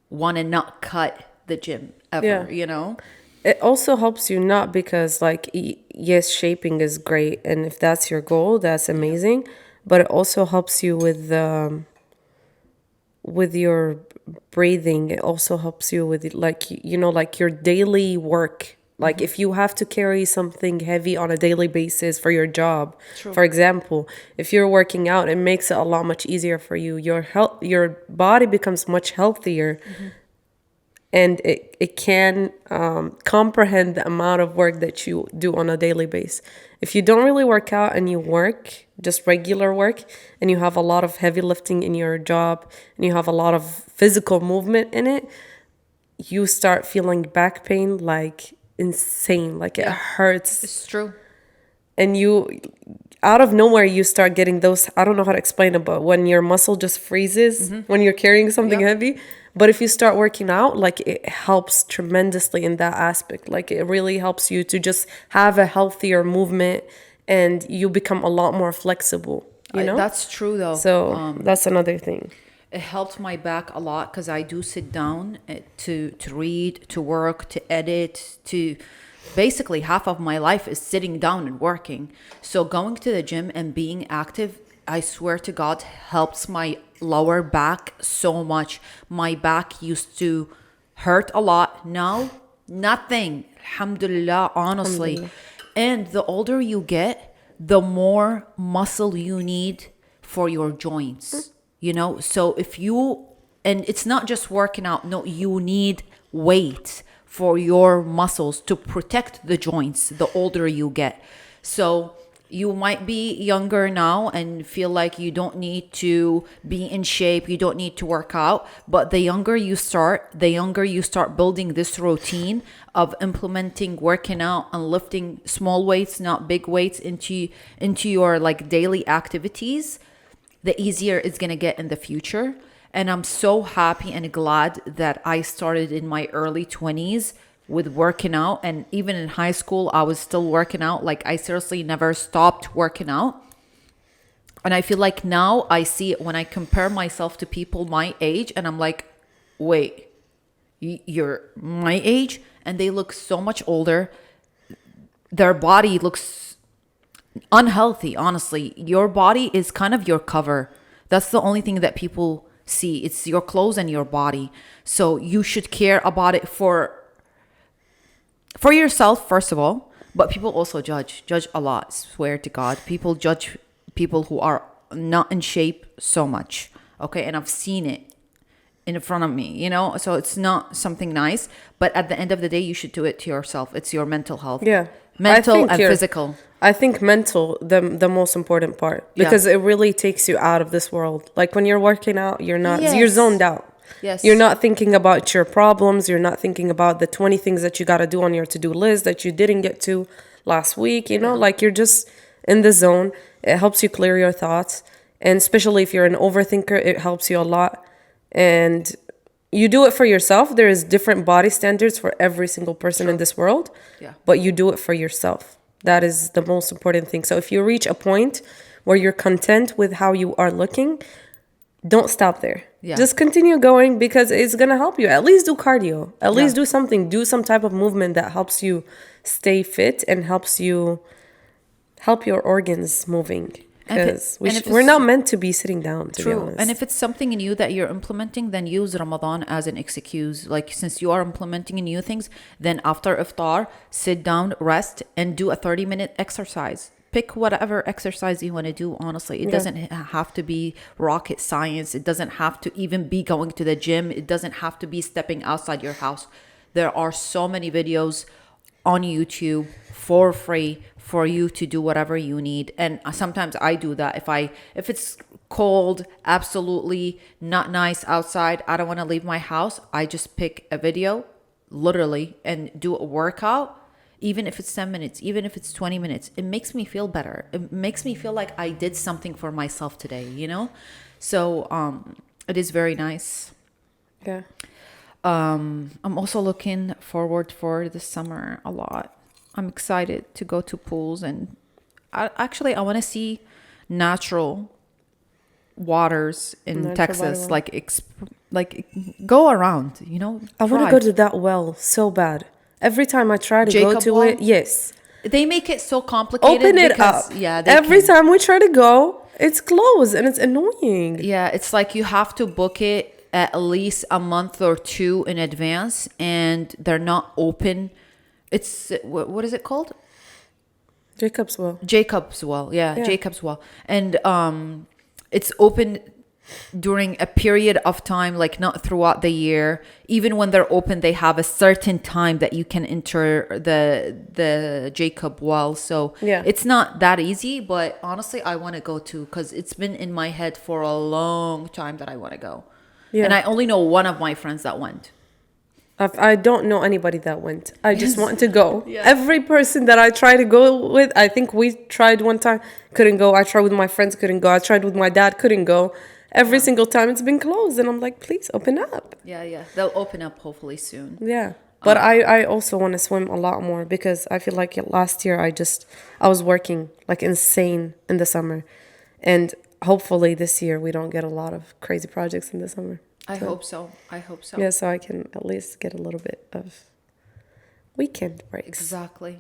want to not cut the gym ever. It also helps you, not because yes, shaping is great, and if that's your goal, that's amazing, but it also helps you with your breathing. It also helps you with your daily work. If you have to carry something heavy on a daily basis for your job, for example, if you're working out, it makes it a lot much easier for you. Your body becomes much healthier, and it can comprehend the amount of work that you do on a daily basis. If you don't really work out and you work just regular work, and you have a lot of heavy lifting in your job, and you have a lot of physical movement in it, you start feeling back pain insane, it hurts. It's true. And you, out of nowhere, you start getting those, I don't know how to explain it, but when your muscle just freezes when you're carrying something heavy. But if you start working out, it helps tremendously in that aspect. It really helps you to just have a healthier movement, and you become a lot more flexible, That's true, though. So that's another thing. It helped my back a lot, because I do sit down to read, to work, to edit, to basically half of my life is sitting down and working. So going to the gym and being active, I swear to God, helps my lower back so much. My back used to hurt a lot. Now, nothing. Alhamdulillah, honestly. Alhamdulillah. And the older you get, the more muscle you need for your joints. So and it's not just working out. No, you need weight for your muscles to protect the joints the older you get. So you might be younger now and feel like you don't need to be in shape, you don't need to work out, but the younger you start building this routine of implementing working out and lifting small weights, not big weights, into your daily activities, the easier it's going to get in the future. And I'm so happy and glad that I started in my early 20s with working out. And even in high school, I was still working out. I seriously never stopped working out. And I feel like now I see it when I compare myself to people my age, and I'm like, wait, you're my age? And they look so much older. Their body looks unhealthy, honestly. Your body is kind of your cover. That's the only thing that people see. It's your clothes and your body. So you should care about it for yourself, first of all, But people also judge a lot. Swear to God, people judge people who are not in shape so much. Okay, and I've seen it in front of me, you know. So it's not something nice. But at the end of the day, you should do it to yourself. It's your mental health. Yeah, Mental and physical. I think mental, the most important part, because it really takes you out of this world. Like when you're working out, you're zoned out. Yes. You're not thinking about your problems. You're not thinking about the 20 things that you got to do on your to-do list that you didn't get to last week. You know, like you're just in the zone. It helps you clear your thoughts. And especially if you're an overthinker, it helps you a lot. And you do it for yourself. There is different body standards for every single person in this world. Yeah. But you do it for yourself. That is the most important thing. So if you reach a point where you're content with how you are looking, don't stop there. Yeah. Just continue going, because it's going to help you. At least do cardio. At least do something. Do some type of movement that helps you stay fit and help your organs moving. Because we're not meant to be sitting down, to be honest. And if it's something new that you're implementing, then use Ramadan as an excuse. Like, since you are implementing new things, then after Iftar, sit down, rest, and do a 30-minute exercise. Pick whatever exercise you want to do, honestly. It doesn't have to be rocket science. It doesn't have to even be going to the gym. It doesn't have to be stepping outside your house. There are so many videos on YouTube for free for you to do whatever you need. And sometimes I do that. If it's cold, absolutely not nice outside, I don't want to leave my house, I just pick a video, literally, and do a workout. Even if it's 10 minutes, even if it's 20 minutes, it makes me feel better. It makes me feel like I did something for myself today, you know? So it is very nice. Yeah. I'm also looking forward for the summer a lot. I'm excited to go to pools, and I want to see natural waters in Texas, like go around, you know. I want to go to that well so bad. Every time I try to go to it, yes. They make it so complicated. Open it up. Yeah. Every time we try to go, it's closed and it's annoying. Yeah, it's like you have to book it at least a month or two in advance, and they're not open. It's, what is it called? Jacob's Well. Yeah. Jacob's Well. And it's open during a period of time, like not throughout the year. Even when they're open, they have a certain time that you can enter the Jacob Well. So it's not that easy, but honestly, I want to go too, because it's been in my head for a long time that I want to go. Yeah. And I only know one of my friends that went. I don't know anybody that went. I just want to go. Yeah. Every person that I try to go with, I think we tried one time, couldn't go. I tried with my friends, couldn't go. I tried with my dad, couldn't go. Every single time it's been closed, and I'm like, please open up. Yeah. They'll open up hopefully soon. Yeah. But I also want to swim a lot more, because I feel like last year I was working like insane in the summer. And hopefully this year we don't get a lot of crazy projects in the summer. I hope so. Yeah, so I can at least get a little bit of weekend breaks. Exactly.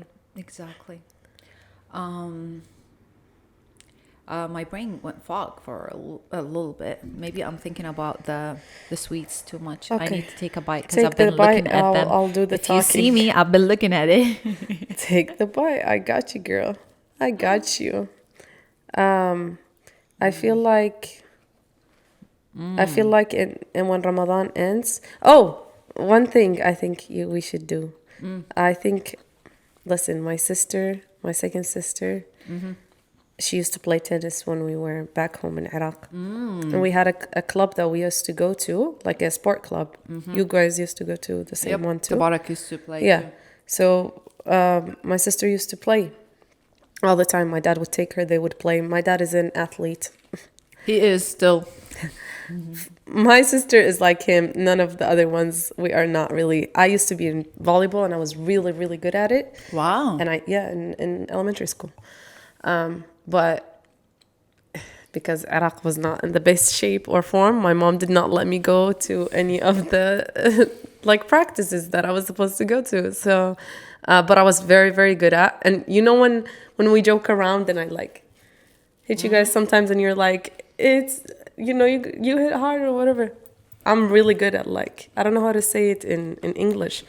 My brain went fog for a little bit. Maybe I'm thinking about the sweets too much. Okay. I need to take a bite, because I've been looking at them. I'll do the talking. If you see me, I've been looking at it. Take the bite. I got you, girl. I got you. I feel like... and when Ramadan ends... Oh, one thing I think we should do. I think... Listen, my second sister... Mm-hmm. She used to play tennis when we were back home in Iraq. And we had a club that we used to go to, like a sport club. Mm-hmm. You guys used to go to the same one too. Tabarak used to play. Yeah. Too. So my sister used to play all the time. My dad would take her. They would play. My dad is an athlete. He is still. My sister is like him. None of the other ones. We are not really. I used to be in volleyball, and I was really, really good at it. Wow. And in elementary school. But because Iraq was not in the best shape or form, my mom did not let me go to any of the practices that I was supposed to go to. So, but I was very, very good at. And you know when we joke around and I hit you guys sometimes, and you're like, it's, you hit hard or whatever. I'm really good at I don't know how to say it in English,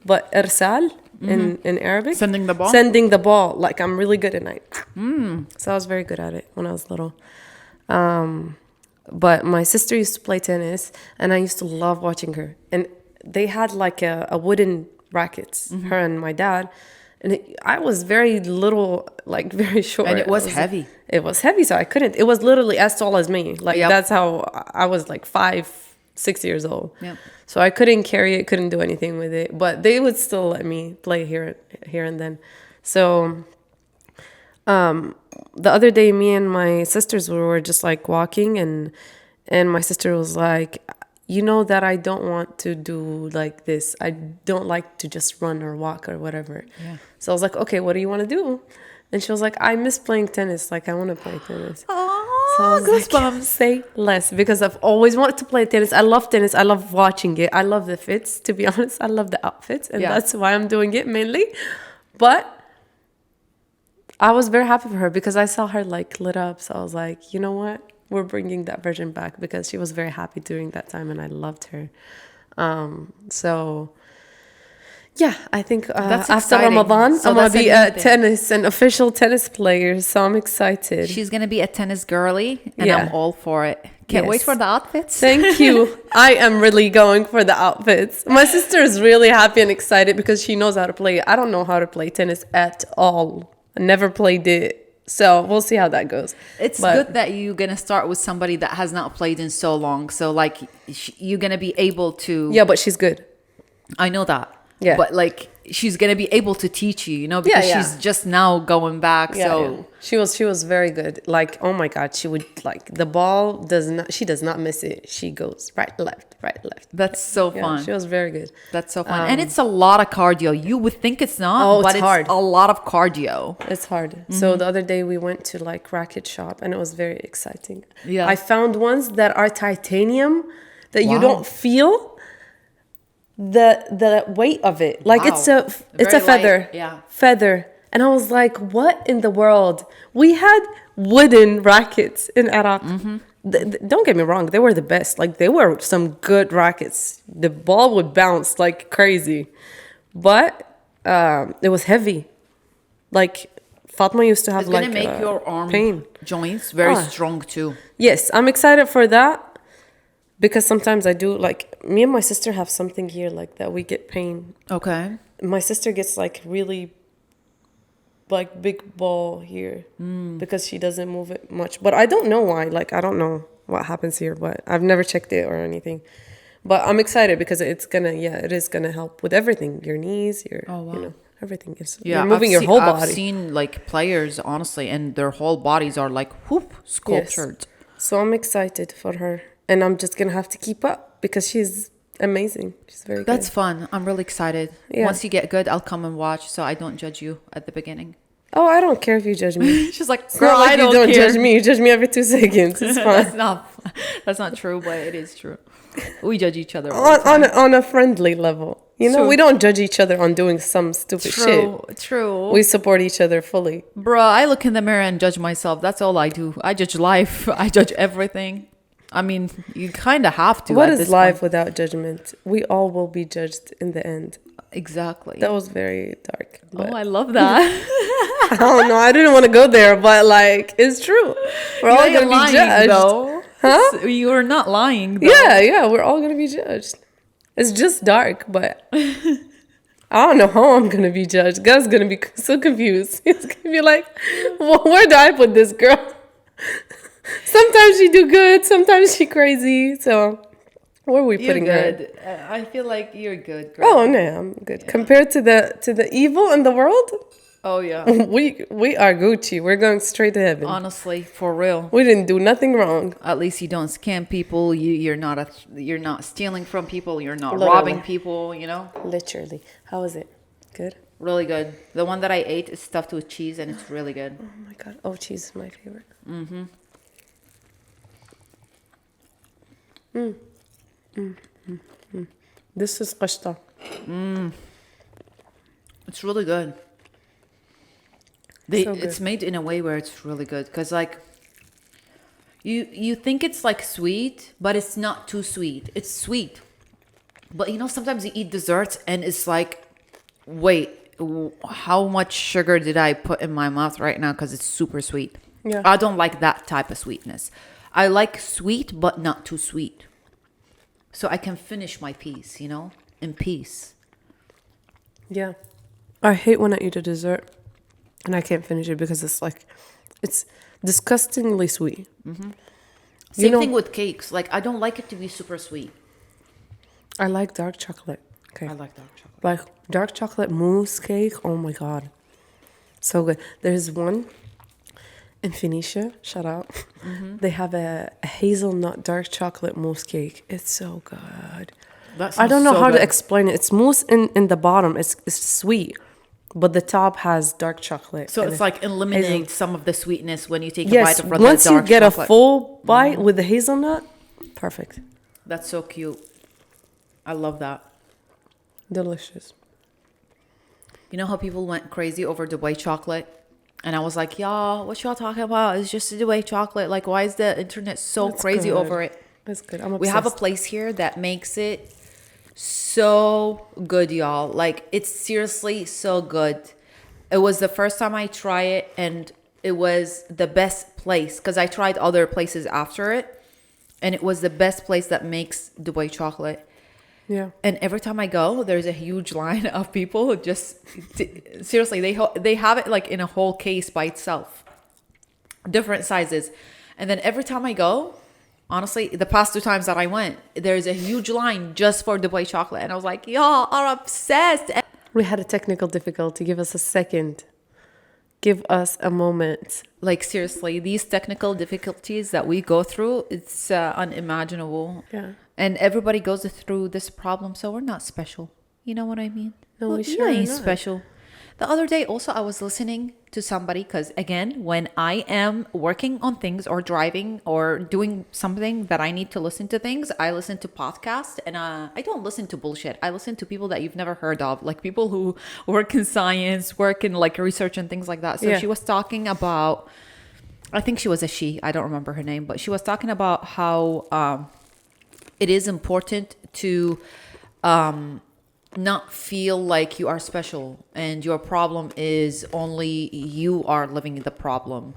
but irsal, in Arabic. Sending the ball? Sending the ball. Like, I'm really good at night. So I was very good at it when I was little. But my sister used to play tennis, and I used to love watching her. And they had like a wooden rackets, her and my dad. And I was very little, like very short. And it was heavy. It was heavy, so I couldn't. It was literally as tall as me. Like, that's how I was, like 5-6 years old. Yeah. So I couldn't carry it, couldn't do anything with it. But they would still let me play here and then. So the other day, me and my sisters were just like walking, and my sister was like, you know that I don't want to do like this. I don't like to just run or walk or whatever. Yeah. So I was like, okay, what do you want to do? And she was like, I miss playing tennis. Like, I want to play tennis. Oh, so goosebumps. Like, say less, because I've always wanted to play tennis. I love tennis. I love watching it. I love the fits, to be honest. I love the outfits, and that's why I'm doing it mainly. But I was very happy for her because I saw her like lit up. So I was like, you know what? We're bringing that version back, because she was very happy during that time, and I loved her. So yeah, I think after Ramadan, I'm going to be a an official tennis player. So I'm excited. She's going to be a tennis girly, and I'm all for it. Can't wait for the outfits. Thank you. I am really going for the outfits. My sister is really happy and excited because she knows how to play. I don't know how to play tennis at all. I never played it. So we'll see how that goes. It's good that you're going to start with somebody that has not played in so long. So like you're going to be able to... Yeah, but she's good. I know that. Yeah. But like she's going to be able to teach you, you know, because she's just now going back. She was very good. Like, oh my God, she would like the ball she does not miss it. She goes right, left. That's so fun. She was very good. That's so fun. And it's a lot of cardio. You would think it's not, but it's hard. A lot of cardio. It's hard. Mm-hmm. So the other day we went to like racket shop, and it was very exciting. Yeah. I found ones that are titanium that you don't feel the weight of it. Like it's a feather. Yeah. Feather. And I was like, what in the world? We had wooden rackets in Iraq. Mm-hmm. Don't get me wrong, they were the best. Like, they were some good rackets. The ball would bounce like crazy. But it was heavy. Like, Fatma used to have it's like gonna make your arm pain. Joints very strong too. Yes, I'm excited for that. Because sometimes I do, like, me and my sister have something here, like, that we get pain. Okay. My sister gets, like, really, like, big ball here. Because she doesn't move it much. But I don't know why. Like, I don't know what happens here. But I've never checked it or anything. But I'm excited because it is going to help with everything. Your knees, you know, everything. You're moving your whole body. I've seen, like, players, honestly, and their whole bodies are, like, sculptured. Yes. So I'm excited for her. And I'm just going to have to keep up because she's amazing. She's very good. That's fun. I'm really excited. Yeah. Once you get good, I'll come and watch so I don't judge you at the beginning. Oh, I don't care if you judge me. She's like, girl, like I don't care. Judge me. You judge me every 2 seconds. It's fine. That's not true, but it is true. We judge each other on a friendly level. You know, we don't judge each other on doing some stupid shit. True. We support each other fully. Bruh, I look in the mirror and judge myself. That's all I do. I judge life. I judge everything. I mean, you kind of have to. What is life without judgment? We all will be judged in the end. Exactly. That was very dark. Oh, I love that. I don't know. I didn't want to go there, but like, it's true. We're all going to be judged. Though. Huh? You're not lying, though. Yeah. We're all going to be judged. It's just dark, but I don't know how I'm going to be judged. God's going to be so confused. He's going to be like, well, where do I put this girl? Sometimes she do good, sometimes she crazy. So, where are we putting good. her? I feel like you're good, girl. Oh no, I'm good. Yeah. Compared to the evil in the world, oh yeah, we are Gucci. We're going straight to heaven. Honestly, for real. We didn't do nothing wrong. At least you don't scam people. You're not stealing from people. You're not robbing people. You know. Literally. How is it? Good. Really good. The one that I ate is stuffed with cheese, and it's really good. Oh my God. Oh, cheese is my favorite. Mm-hmm. This is qashta. It's really good. It's made in a way where it's really good because like you think it's like sweet, but it's not too sweet. It's sweet, but you know sometimes you eat desserts and it's like, wait, how much sugar did I put in my mouth right now because it's super sweet. Yeah. I don't like that type of sweetness. I like sweet, but not too sweet. So I can finish my piece, in peace. Yeah. I hate when I eat a dessert and I can't finish it because it's disgustingly sweet. Same thing with cakes. Like, I don't like it to be super sweet. I like dark chocolate. Okay. I like dark chocolate. Like dark chocolate mousse cake. Oh my God. So good. There's one in Phoenicia. Shout out. They have a hazelnut dark chocolate mousse cake. It's so good. I don't know how to explain it. It's mousse in the bottom. It's sweet, but the top has dark chocolate. So it's like eliminating some of the sweetness when you take a yes, bite of the dark once you get chocolate. a full bite with the hazelnut, perfect. That's so cute. I love that. Delicious. You know how people went crazy over Dubai chocolate? And I was like, y'all, what y'all talking about? It's just Dubai chocolate. Like, why is the internet so crazy over it? That's good. I'm obsessed. We have a place here that makes it so good, y'all. Like, it's seriously so good. It was the first time I tried it, and it was the best place because I tried other places after it, and it was the best place that makes Dubai chocolate. Yeah. And every time I go, there's a huge line of people who just seriously, they have it like in a whole case by itself, different sizes. And then every time I go, honestly, the past 2 times that I went, there's a huge line just for Dubai chocolate. And I was like, y'all are obsessed. We had a technical difficulty. Give us a second. Give us a moment. Like, seriously, these technical difficulties that we go through, it's unimaginable. Yeah. And everybody goes through this problem, so we're not special. You know what I mean? No, we sure ain't not. special. The other day also I was listening to somebody because, again, when I am working on things or driving or doing something that I need to listen to things, I listen to podcasts, and I don't listen to bullshit. I listen to people that you've never heard of, like people who work in science, work in like research and things like that. So she was talking about, I think she was a she, I don't remember her name, but she was talking about how it is important to not feel like you are special and your problem is only you are living the problem.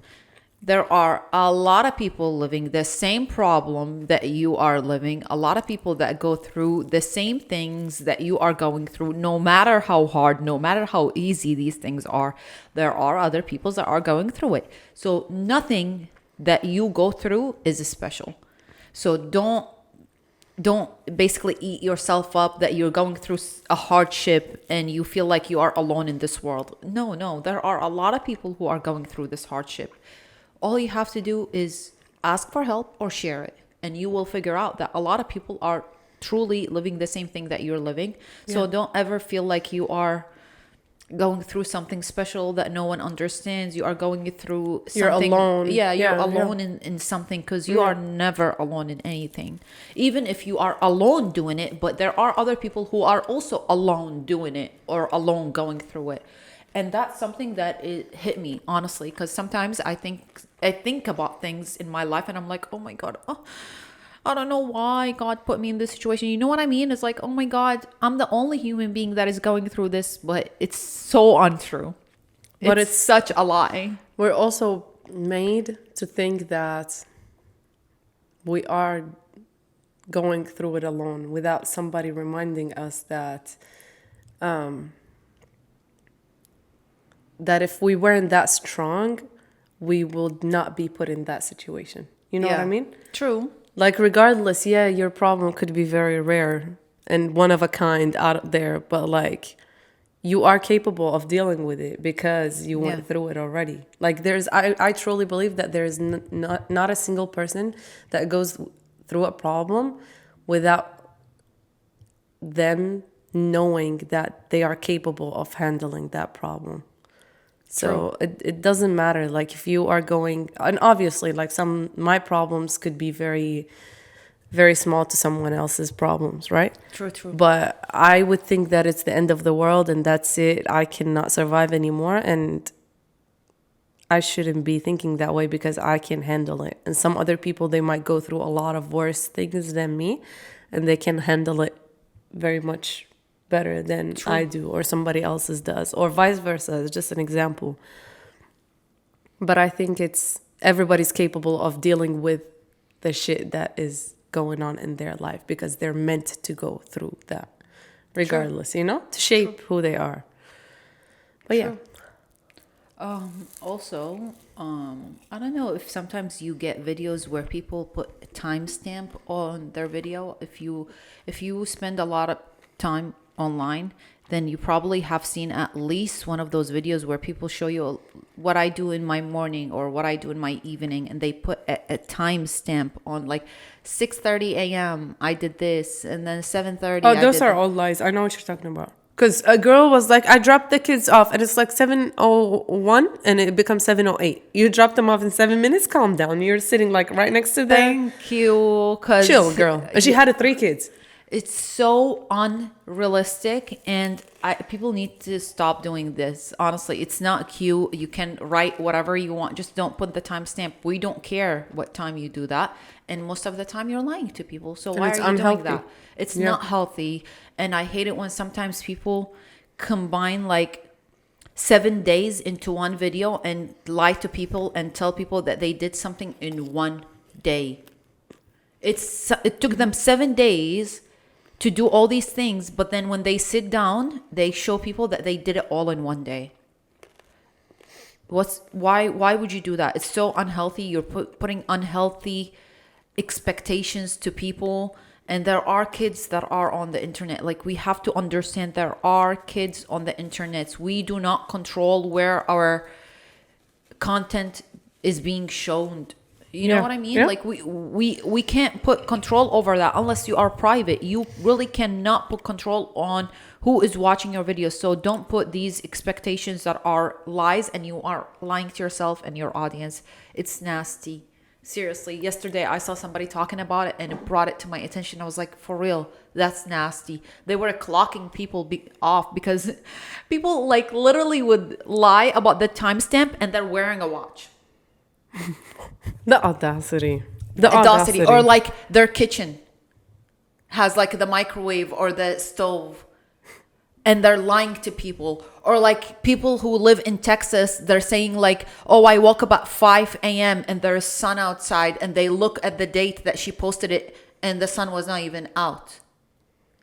There are a lot of people living the same problem that you are living, a lot of people that go through the same things that you are going through. No matter how hard, no matter how easy these things are, there are other people that are going through it. So nothing that you go through is special. So don't basically eat yourself up that you're going through a hardship and you feel like you are alone in this world. No, there are a lot of people who are going through this hardship. All you have to do is ask for help or share it, and you will figure out that a lot of people are truly living the same thing that you're living. So don't ever feel like you are going through something special that no one understands. You are going through something. You're alone. You're alone in something, because you are never alone in anything. Even if you are alone doing it, but there are other people who are also alone doing it or alone going through it. And that's something that it hit me, honestly, because sometimes I think about things in my life and I'm like, oh my God, I don't know why God put me in this situation. You know what I mean? It's like, oh my God, I'm the only human being that is going through this, but it's so untrue. But it's such a lie. We're also made to think that we are going through it alone without somebody reminding us that that if we weren't that strong, we would not be put in that situation. You know what I mean? True. Like, regardless, your problem could be very rare and one of a kind out there, but like, you are capable of dealing with it because you went through it already. Like, I truly believe that there is not a single person that goes through a problem without them knowing that they are capable of handling that problem. So it doesn't matter, like, if you are going, and obviously, like, my problems could be very, very small to someone else's problems, right? True. But I would think that it's the end of the world and that's it. I cannot survive anymore, and I shouldn't be thinking that way because I can handle it. And some other people, they might go through a lot of worse things than me, and they can handle it very much better than I do or somebody else's does, or vice versa. It's just an example. But I think everybody's capable of dealing with the shit that is going on in their life because they're meant to go through that regardless, you know, to shape who they are. But yeah. Also, I don't know if sometimes you get videos where people put a timestamp on their video. If you spend a lot of time online, then you probably have seen at least one of those videos where people show you what I do in my morning or what I do in my evening, and they put a timestamp on, like 6:30 a.m. I did this, and then 7:30. Oh, those are all lies. I know what you're talking about. Because a girl was like, I dropped the kids off, and it's like 7:01, and it becomes 7:08. You dropped them off in 7 minutes. Calm down. You're sitting like right next to them. Thank you. Chill, girl. And she had 3 kids. It's so unrealistic, and people need to stop doing this. Honestly, it's not cute. You can write whatever you want. Just don't put the timestamp. We don't care what time you do that. And most of the time you're lying to people. So why are you doing that? It's not healthy. And I hate it when sometimes people combine like 7 days into one video and lie to people and tell people that they did something in one day. It took them 7 days to do all these things, but then when they sit down, they show people that they did it all in one day. Why would you do that? It's so unhealthy. You're putting unhealthy expectations to people, and there are kids that are on the internet. Like, we have to understand there are kids on the internet. We do not control where our content is being shown. You know what I mean? Like, we can't put control over that unless you are private. You really cannot put control on who is watching your videos. So don't put these expectations that are lies, and you are lying to yourself and your audience. It's nasty. Seriously, yesterday I saw somebody talking about it, and it brought it to my attention. I was like, for real, that's nasty. They were clocking people off because people like literally would lie about the timestamp, and they're wearing a watch. The audacity. Or like their kitchen has like the microwave or the stove, and they're lying to people. Or like people who live in Texas, they're saying like, oh, I woke up at 5 a.m. and there's sun outside, and they look at the date that she posted it and the sun was not even out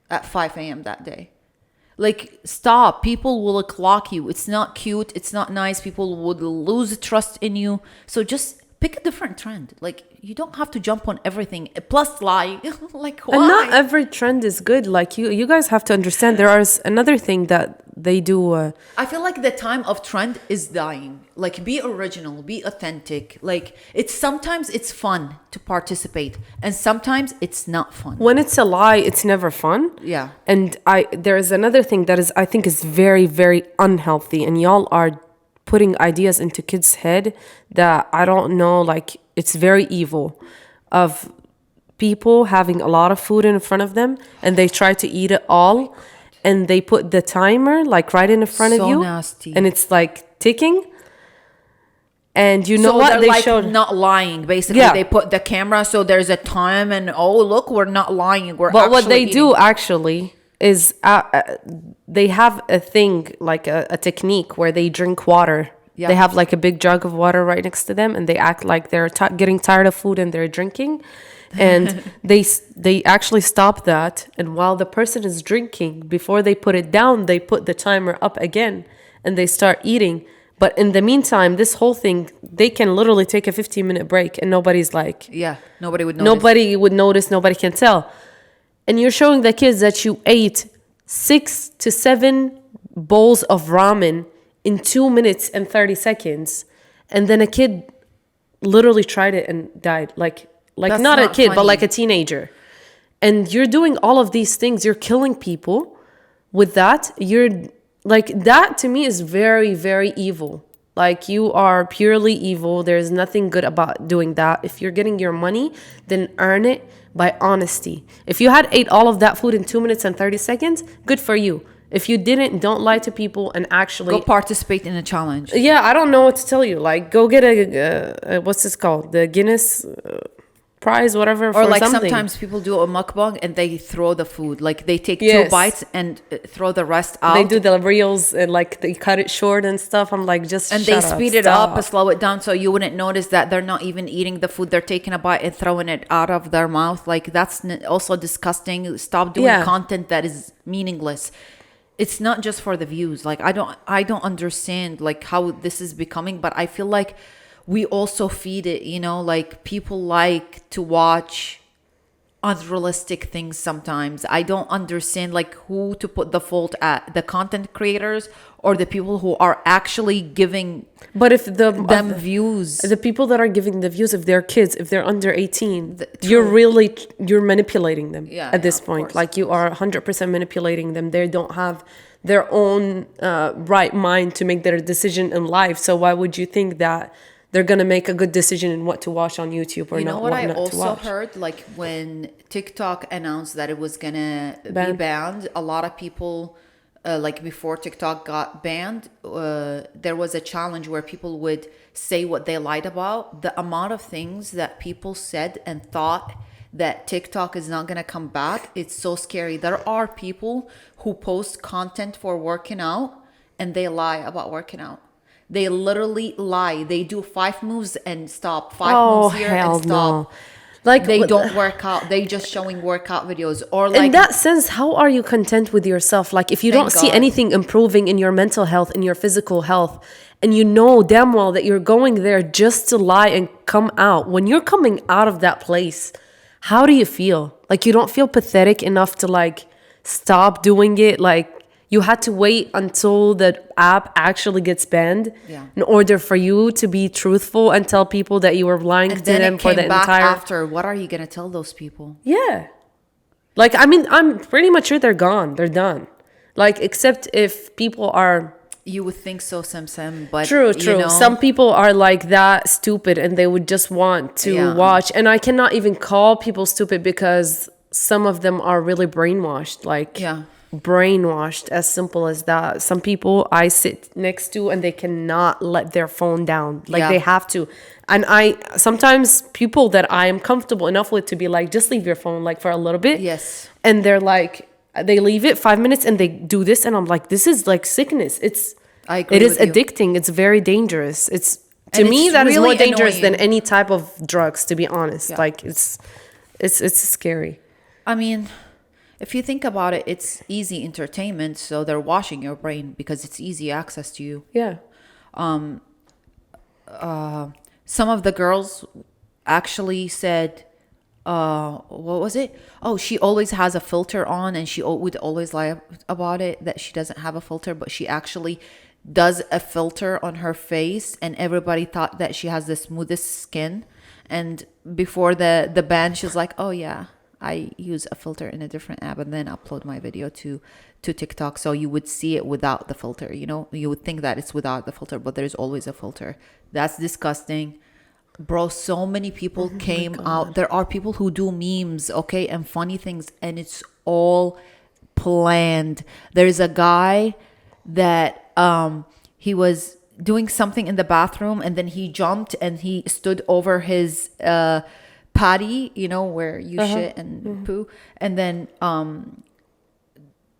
at 5 a.m. that day. Like, stop. People will clock you. It's not cute. It's not nice. People would lose trust in you. So just pick a different trend. Like, you don't have to jump on everything. Plus lie. Like, why? And not every trend is good. Like, you guys have to understand there is another thing that they do. I feel like the time of trend is dying. Like, be original, be authentic. Like, sometimes it's fun to participate, and sometimes it's not fun. When it's a lie, it's never fun. Yeah. And there is another thing that I think is very, very unhealthy, and y'all are putting ideas into kids' head that I don't know, like, it's very evil, of people having a lot of food in front of them and they try to eat it all, and they put the timer like right in front of you. Nasty. And it's like ticking. And you know what they like showed? Not lying. Basically, they put the camera so there's a time, and oh look, we're not lying. But what they do actually is they have a thing, like a technique where they drink water. Yeah. They have like a big jug of water right next to them, and they act like they're getting tired of food and they're drinking. And they actually stop that. And while the person is drinking, before they put it down, they put the timer up again and they start eating. But in the meantime, this whole thing, they can literally take a 15-minute break and nobody's like... Yeah, nobody would notice. Nobody would notice, nobody can tell. And you're showing the kids that you ate 6 to 7 bowls of ramen in 2 minutes and 30 seconds. And then a kid literally tried it and died. Like not a kid, funny. But like a teenager. And you're doing all of these things. You're killing people with that. You're like, that to me is very, very evil. Like, you are purely evil. There's nothing good about doing that. If you're getting your money, then earn it by honesty. If you had ate all of that food in 2 minutes and 30 seconds, good for you. If you didn't, don't lie to people and actually... Go participate in a challenge. Yeah, I don't know what to tell you. Like, go get what's this called? The Guinness... prize, whatever, Or for like something. sometimes people do a mukbang and they throw the food. Like they take 2 bites and throw the rest out. They do the reels and like they cut it short and stuff. I'm like, just and they speed it up and slow it down so you wouldn't notice that they're not even eating the food. They're taking a bite and throwing it out of their mouth. Like that's also disgusting. Stop doing content that is meaningless. It's not just for the views. Like I don't understand like how this is becoming, but I feel like we also feed it, you know, like people like to watch unrealistic things sometimes. I don't understand like who to put the fault at, the content creators or the people who are actually giving but if them views. The people that are giving the views, if they're kids, if they're under 18, you're manipulating them at this point. Like you are 100% manipulating them. They don't have their own right mind to make their decision in life. So why would you think that they're going to make a good decision in what to watch on YouTube or not? You know what I also heard? Like when TikTok announced that it was going to be banned, a lot of people, like before TikTok got banned, there was a challenge where people would say what they lied about. The amount of things that people said and thought that TikTok is not going to come back, it's so scary. There are people who post content for working out and they lie about working out. They literally lie. They do 5 moves and stop. 5 moves here and stop. No. Like they don't work out. They just showing workout videos. Or like in that sense, how are you content with yourself? Like if you don't see anything improving in your mental health, in your physical health, and you know damn well that you're going there just to lie and come out. When you're coming out of that place, how do you feel? Like you don't feel pathetic enough to like stop doing it? Like you had to wait until the app actually gets banned in order for you to be truthful and tell people that you were lying to them for the entire. After, what are you gonna tell those people? Yeah, like I mean, I'm pretty much sure they're gone. They're done. Like except if people are. You would think so, Sam, but true. You know, some people are like that stupid, and they would just want to watch. And I cannot even call people stupid because some of them are really brainwashed. Like brainwashed, as simple as that. Some people I sit next to and they cannot let their phone down. Like they have to. And I sometimes people that I am comfortable enough with to be like, just leave your phone like for a little bit. Yes. And they're like, they leave it 5 minutes and they do this, and I'm like, this is like sickness. I agree. It is addicting. It's very dangerous. It's to me that is more dangerous than any type of drugs, to be honest. Like it's scary. I mean, if you think about it, it's easy entertainment, so they're washing your brain because it's easy access to you. Yeah. Some of the girls actually said, what was it? Oh, she always has a filter on, and she would always lie about it that she doesn't have a filter, but she actually does a filter on her face, and everybody thought that she has the smoothest skin. And before the ban, she's like, oh yeah, I use a filter in a different app and then upload my video to TikTok. So you would see it without the filter, you know? You would think that it's without the filter, but there's always a filter. That's disgusting. Bro, so many people came out. There are people who do memes, okay, and funny things, and it's all planned. There's a guy that he was doing something in the bathroom, and then he jumped and he stood over his potty, you know, where you shit and poo, and then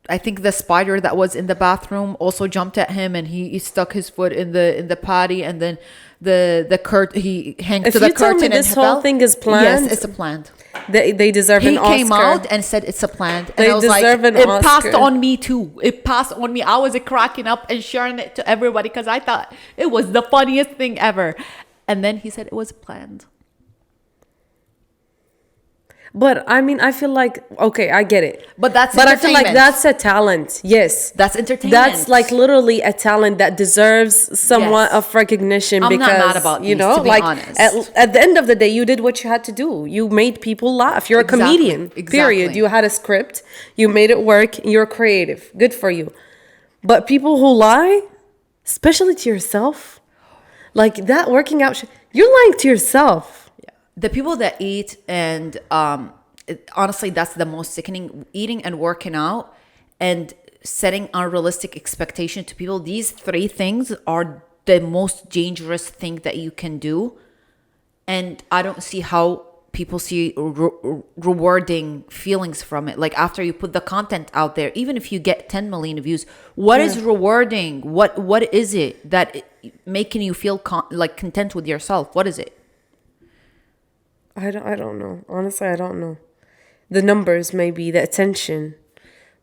I think the spider that was in the bathroom also jumped at him, and he stuck his foot in the potty, and then the curtain, he hangs to the curtain. If you tell me this whole thing is planned, yes, it's a planned. They deserve an Oscar. He came out and said it's a planned. And they I was deserve like, an Oscar. It passed on me too. It passed on me. I was cracking up and sharing it to everybody because I thought it was the funniest thing ever. And then he said it was planned. But I mean, I feel like, okay, I get it. But I feel like that's a talent. Yes. That's entertainment. That's like literally a talent that deserves somewhat of recognition. I'm because, not mad about these, you know, to be like honest. At the end of the day, you did what you had to do. You made people laugh. You're a comedian, period. You had a script. You made it work. You're creative. Good for you. But people who lie, especially to yourself, like that working out, you're lying to yourself. The people that eat and honestly, that's the most sickening. Eating and working out and setting unrealistic expectation to people. These 3 things are the most dangerous thing that you can do. And I don't see how people see rewarding feelings from it. Like after you put the content out there, even if you get 10 million views, what is rewarding? What is it that making you feel like content with yourself? What is it? I don't know. Honestly, I don't know. The numbers, maybe the attention,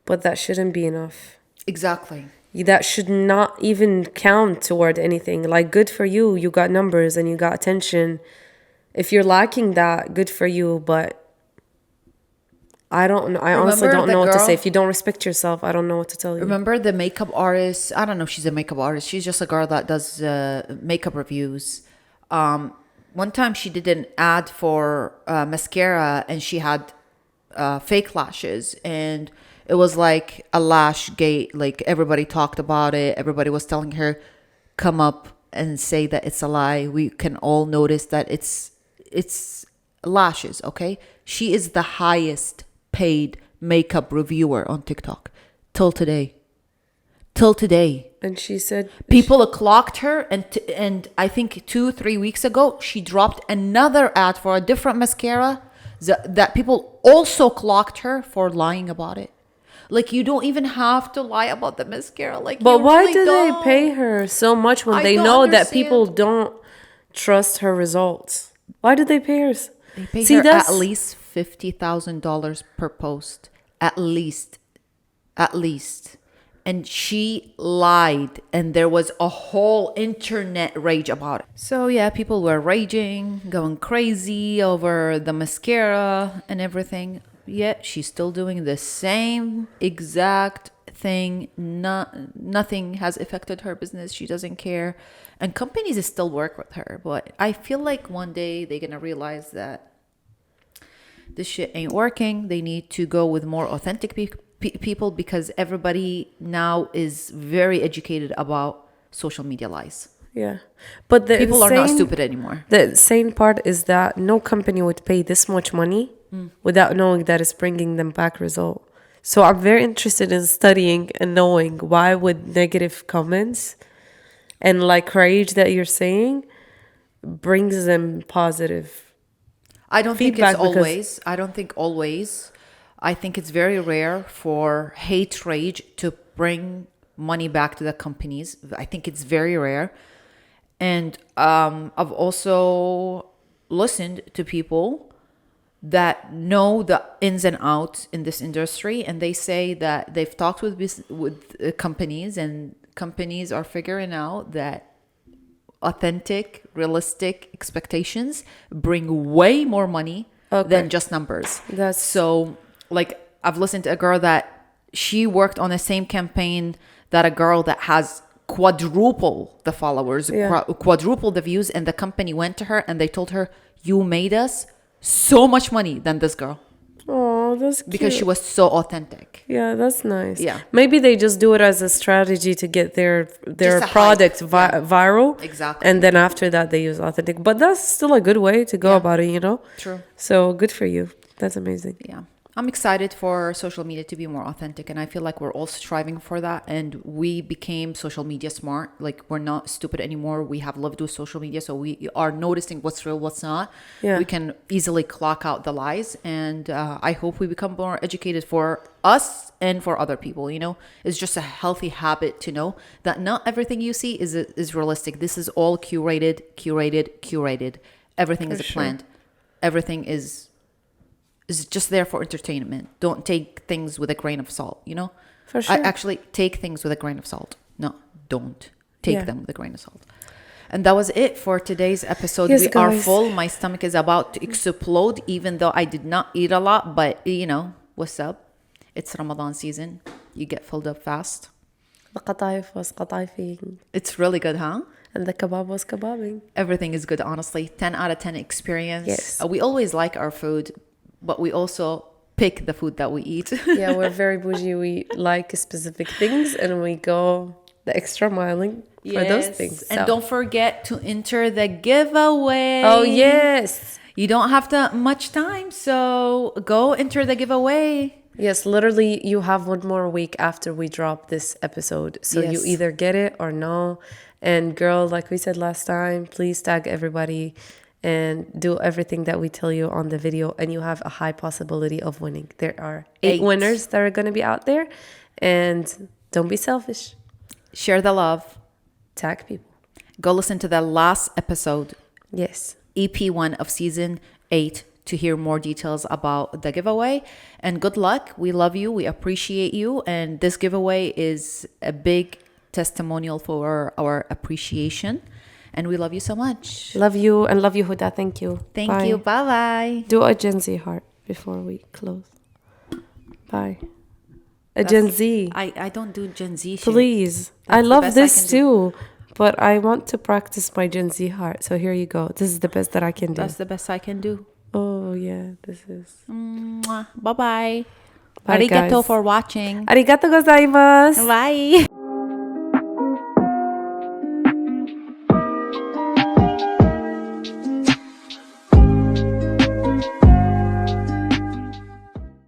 but that shouldn't be enough. Exactly. That should not even count toward anything. Like, good for you. You got numbers and you got attention. If you're lacking that, good for you. But I don't know. I honestly don't know what to say. If you don't respect yourself, I don't know what to tell you. Remember the makeup artist? I don't know if she's a makeup artist. She's just a girl that does makeup reviews. One time she did an ad for mascara, and she had fake lashes, and it was like a lash gate. Like everybody talked about it. Everybody was telling her, come up and say that it's a lie. We can all notice that it's lashes, okay? She is the highest paid makeup reviewer on TikTok till today. And she said people clocked her, and I think 2-3 weeks ago she dropped another ad for a different mascara that people also clocked her for lying about it. Like, you don't even have to lie about the mascara. Like, but why really do don't. they pay her so much when they don't know understand. that people don't trust her results? Why did they pay her? They pay her at least $50,000 per post. At least. And she lied, and there was a whole internet rage about it. So yeah, people were raging, going crazy over the mascara and everything. Yet she's still doing the same exact thing. Nothing has affected her business. She doesn't care. And companies still work with her. But I feel like one day they're going to realize that this shit ain't working. They need to go with more authentic people, because everybody now is very educated about social media lies. Yeah. But the people are not stupid anymore. The insane part is that no company would pay this much money without knowing that it's bringing them back result. So I'm very interested in studying and knowing why would negative comments and like rage that you're saying brings them positive. I don't think it's always. I think it's very rare for hate rage to bring money back to the companies. I think it's very rare. And I've also listened to people that know the ins and outs in this industry, and they say that they've talked with companies, and companies are figuring out that authentic, realistic expectations bring way more money than just numbers. So, like, I've listened to a girl that she worked on the same campaign that a girl that has quadruple the followers, quadruple the views, and the company went to her and they told her, you made us so much money than this girl. Oh, that's cute. Because she was so authentic. Yeah, that's nice. Yeah. Maybe they just do it as a strategy to get their product viral. Exactly. And then after that, they use authentic. But that's still a good way to go about it, you know? True. So good for you. That's amazing. Yeah. I'm excited for social media to be more authentic, and I feel like we're all striving for that, and we became social media smart. Like, we're not stupid anymore. We have lived with social media, so we are noticing what's real, what's not. Yeah. We can easily clock out the lies, and I hope we become more educated for us and for other people. You know, it's just a healthy habit to know that not everything you see is realistic. This is all curated. Everything is planned. Everything is just there for entertainment. Don't take things with a grain of salt, you know? For sure. I actually take things with a grain of salt. No, don't take them with a grain of salt. And that was it for today's episode. Yes, we guys. are full. My stomach is about to explode, even though I did not eat a lot. But, you know, what's up? It's Ramadan season. You get filled up fast. The qataif was qataifing. It's really good, huh? And the kebab was kebabbing. Everything is good, honestly. 10 out of 10 experience. Yes. We always like our food, but we also pick the food that we eat. Yeah, we're very bougie. We like specific things, and we go the extra miling for those things. So. And don't forget to enter the giveaway. Oh, yes. You don't have much time, so go enter the giveaway. Yes, literally, you have one more week after we drop this episode. So you either get it or no. And girl, like we said last time, please tag everybody and do everything that we tell you on the video, and you have a high possibility of winning. There are 8 winners that are going to be out there, and don't be selfish. Share the love. Tag people. Go listen to the last episode. Yes. EP1 of season 8 to hear more details about the giveaway. And good luck. We love you. We appreciate you. And this giveaway is a big testimonial for our appreciation. And we love you so much. Love you, and love you, Huda. Thank you. Thank you. Bye-bye. Do a Gen Z heart before we close. Bye. Gen Z. I don't do Gen Z shit. Please. I love this too. But I want to practice my Gen Z heart. So here you go. This is the best that I can do. That's the best I can do. Oh, yeah. This is. Bye-bye. Bye, Arigato guys. for watching. Arigato gozaimasu. Bye.